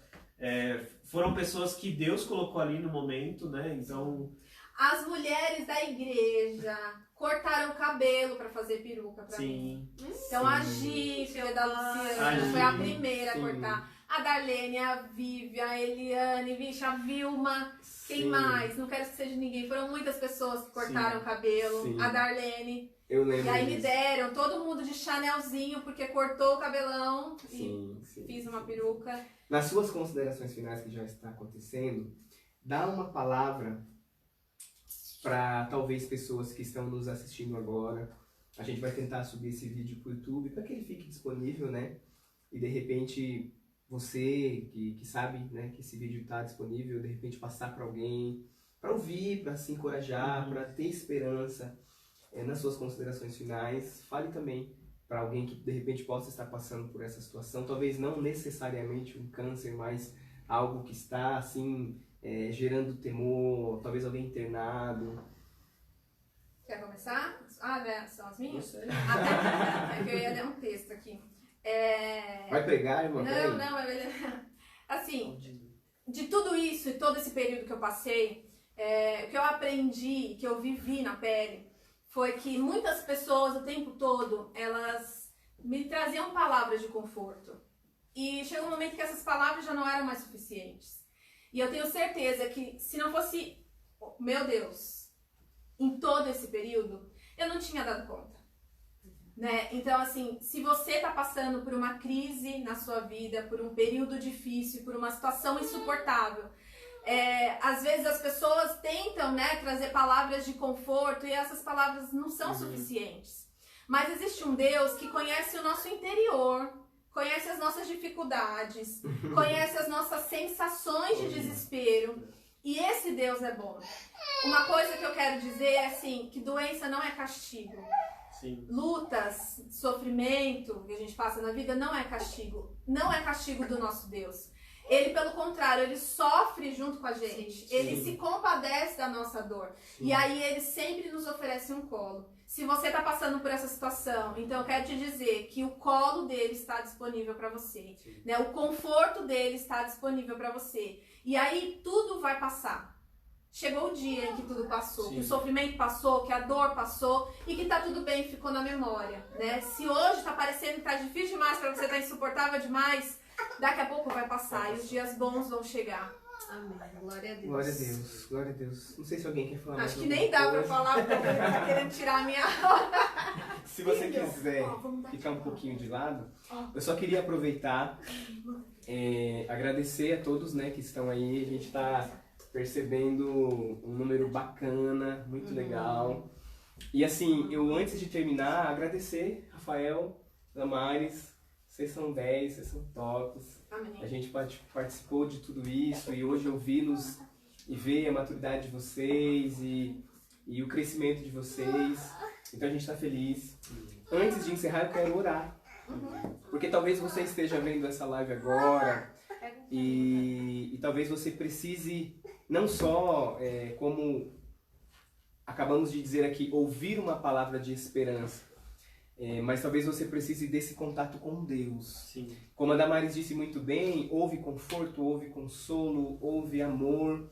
Foram pessoas que Deus colocou ali no momento, né? Então, As mulheres da igreja cortaram o cabelo pra fazer peruca pra mim. sim. Então a Gi, filha da Luciana, A foi a Gi, primeira sim. a cortar. A Darlene, a Vivi, a Eliane, vixe, a Vilma. Quem Sim. mais? Não quero esquecer de ninguém. Foram muitas pessoas que cortaram o cabelo. Sim. A Darlene. Eu lembro E aí me disso. deram todo mundo de Chanelzinho, porque cortou o cabelão Sim, sim. e fiz uma peruca. Nas suas considerações finais, que já está acontecendo, dá uma palavra para talvez pessoas que estão nos assistindo agora. A gente vai tentar subir esse vídeo para o YouTube para que ele fique disponível, né? E de repente você que sabe, né, que esse vídeo está disponível, de repente passar para alguém, para ouvir, para se encorajar, para ter esperança. Nas suas considerações finais, fale também para alguém que de repente possa estar passando por essa situação, talvez não necessariamente um câncer, mas algo que está assim gerando temor, talvez alguém internado. Quer começar? Ah, né? São as minhas? Não sei. É que eu ia ler um texto aqui. Vai pregar, irmã? Não, assim, de tudo isso e todo esse período que eu passei, o que eu aprendi, que eu vivi na pele, foi que muitas pessoas o tempo todo, elas me traziam palavras de conforto. E chegou um momento que essas palavras já não eram mais suficientes. E eu tenho certeza que se não fosse, meu Deus, em todo esse período, eu não tinha dado conta. Né? Então, assim, se você está passando por uma crise na sua vida, por um período difícil, por uma situação insuportável, às vezes as pessoas tentam, né, trazer palavras de conforto e essas palavras não são suficientes. Mas existe um Deus que conhece o nosso interior, conhece as nossas dificuldades, conhece as nossas sensações de desespero. E esse Deus é bom. Uma coisa que eu quero dizer é assim, que doença não é castigo. Sim. Lutas, sofrimento que a gente passa na vida não é castigo. Não é castigo do nosso Deus. Ele, pelo contrário, ele sofre junto com a gente. Sim. Ele se compadece da nossa dor. Sim. E aí ele sempre nos oferece um colo. Se você está passando por essa situação, então eu quero te dizer que o colo dele está disponível para você. Né? O conforto dele está disponível para você. E aí tudo vai passar. Chegou o dia em que tudo passou, que o sofrimento passou, que a dor passou e que tá tudo bem, ficou na memória, né? Se hoje tá parecendo que tá difícil demais para você, tá insuportável demais, daqui a pouco vai passar e os dias bons vão chegar. Amém. Glória a Deus. Glória a Deus, glória a Deus. Não sei se alguém quer falar mais Acho que alguma nem dá pra coisa. falar porque ele tá querendo tirar a minha hora. Se você Então, quiser ó, vamos dar ficar um tchau. pouquinho de lado, eu só queria aproveitar, agradecer a todos, né, que estão aí. A gente está percebendo um número bacana, muito legal. E assim, eu antes de terminar, agradecer Rafael, Damares, vocês são 10, vocês são tops. Amém. A gente participou de tudo isso e hoje ouvi-los e ver a maturidade de vocês e o crescimento de vocês. Então a gente está feliz. Antes de encerrar, eu quero orar. Porque talvez você esteja vendo essa live agora e talvez você precise não só, como acabamos de dizer aqui, ouvir uma palavra de esperança, mas talvez você precise desse contato com Deus. Sim. Como a Damares disse muito bem, houve conforto, houve consolo, houve amor,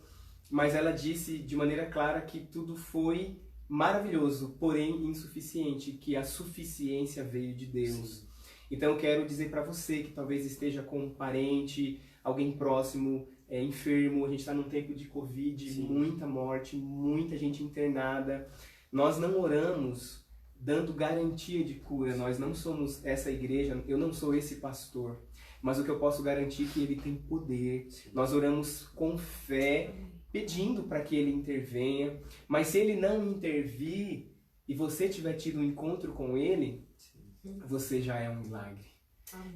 mas ela disse de maneira clara que tudo foi maravilhoso, porém insuficiente, que a suficiência veio de Deus. Sim. Então eu quero dizer para você que talvez esteja com um parente, alguém próximo, enfermo, a gente está num tempo de Covid, sim, muita morte, muita gente internada. Nós não oramos dando garantia de cura, nós não somos essa igreja, eu não sou esse pastor, mas o que eu posso garantir é que ele tem poder. Nós oramos com fé, pedindo para que ele intervenha, mas se ele não intervir e você tiver tido um encontro com ele, você já é um milagre.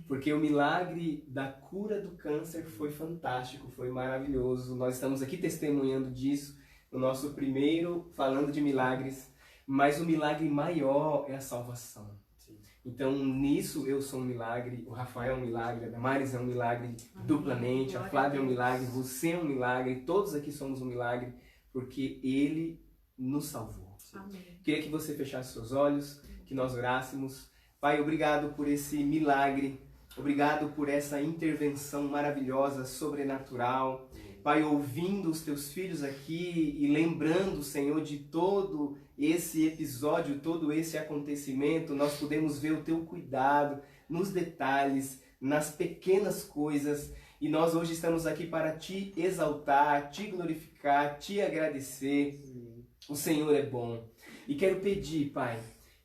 Porque o milagre da cura do câncer foi fantástico, foi maravilhoso. Nós estamos aqui testemunhando disso no nosso primeiro Falando de Milagres, mas o milagre maior é a salvação. Sim. Então nisso eu sou um milagre, o Rafael é um milagre, a Damares é um milagre duplamente, a Flávia é um milagre, você é um milagre, todos aqui somos um milagre, porque ele nos salvou. Amém. Queria que você fechasse seus olhos, que nós orássemos. Pai, obrigado por esse milagre, obrigado por essa intervenção maravilhosa, sobrenatural. Pai, ouvindo os teus filhos aqui e lembrando, Senhor, de todo esse episódio, todo esse acontecimento, nós podemos ver o teu cuidado nos detalhes, nas pequenas coisas. E nós hoje estamos aqui para te exaltar, te glorificar, te agradecer. O Senhor é bom. E quero pedir, Pai,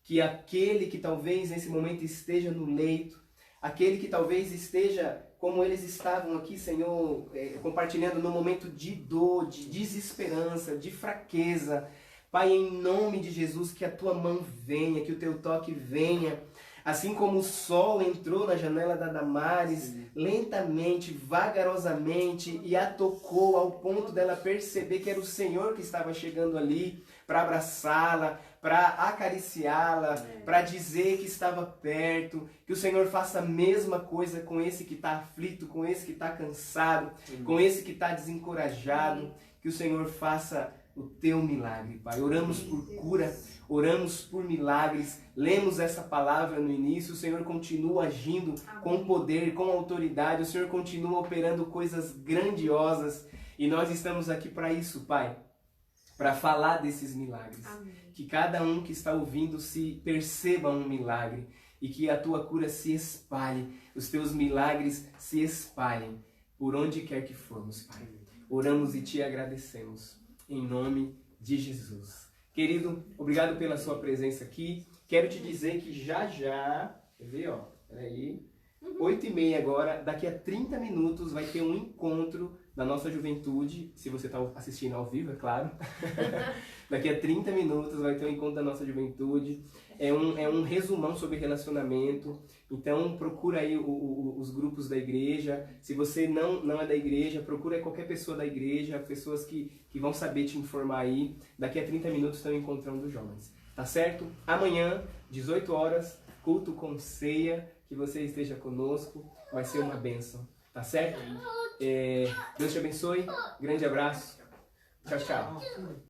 que aquele que talvez nesse momento esteja no leito, aquele que talvez esteja como eles estavam aqui, Senhor, compartilhando no momento de dor, de desesperança, de fraqueza, Pai, em nome de Jesus, que a tua mão venha, que o teu toque venha, assim como o sol entrou na janela da Damares, sim, lentamente, vagarosamente, e a tocou ao ponto dela perceber que era o Senhor que estava chegando ali para abraçá-la, para acariciá-la, para dizer que estava perto, que o Senhor faça a mesma coisa com esse que está aflito, com esse que está cansado, com esse que está desencorajado, que o Senhor faça o teu milagre, Pai. Oramos por cura, oramos por milagres, lemos essa palavra no início, o Senhor continua agindo com poder, com autoridade, o Senhor continua operando coisas grandiosas e nós estamos aqui para isso, Pai. para falar desses milagres. Amém. Que cada um que está ouvindo se perceba um milagre e que a tua cura se espalhe, os teus milagres se espalhem por onde quer que formos, Pai. Oramos e te agradecemos em nome de Jesus. Querido, obrigado pela sua presença aqui. Quero te dizer que já, quer ver, ó, peraí, 8h30 agora, daqui a 30 minutos vai ter um encontro da nossa juventude, se você está assistindo ao vivo, é claro. Daqui a 30 minutos vai ter um encontro da nossa juventude. É um resumão sobre relacionamento. Então procura aí os grupos da igreja. Se você não é da igreja, procura qualquer pessoa da igreja, pessoas que vão saber te informar aí. Daqui a 30 minutos tem um encontrão dos jovens. Tá certo? Amanhã, 18 horas, culto com ceia. Que você esteja conosco. Vai ser uma bênção. Tá certo? Deus te abençoe. Grande abraço. Tchau, tchau.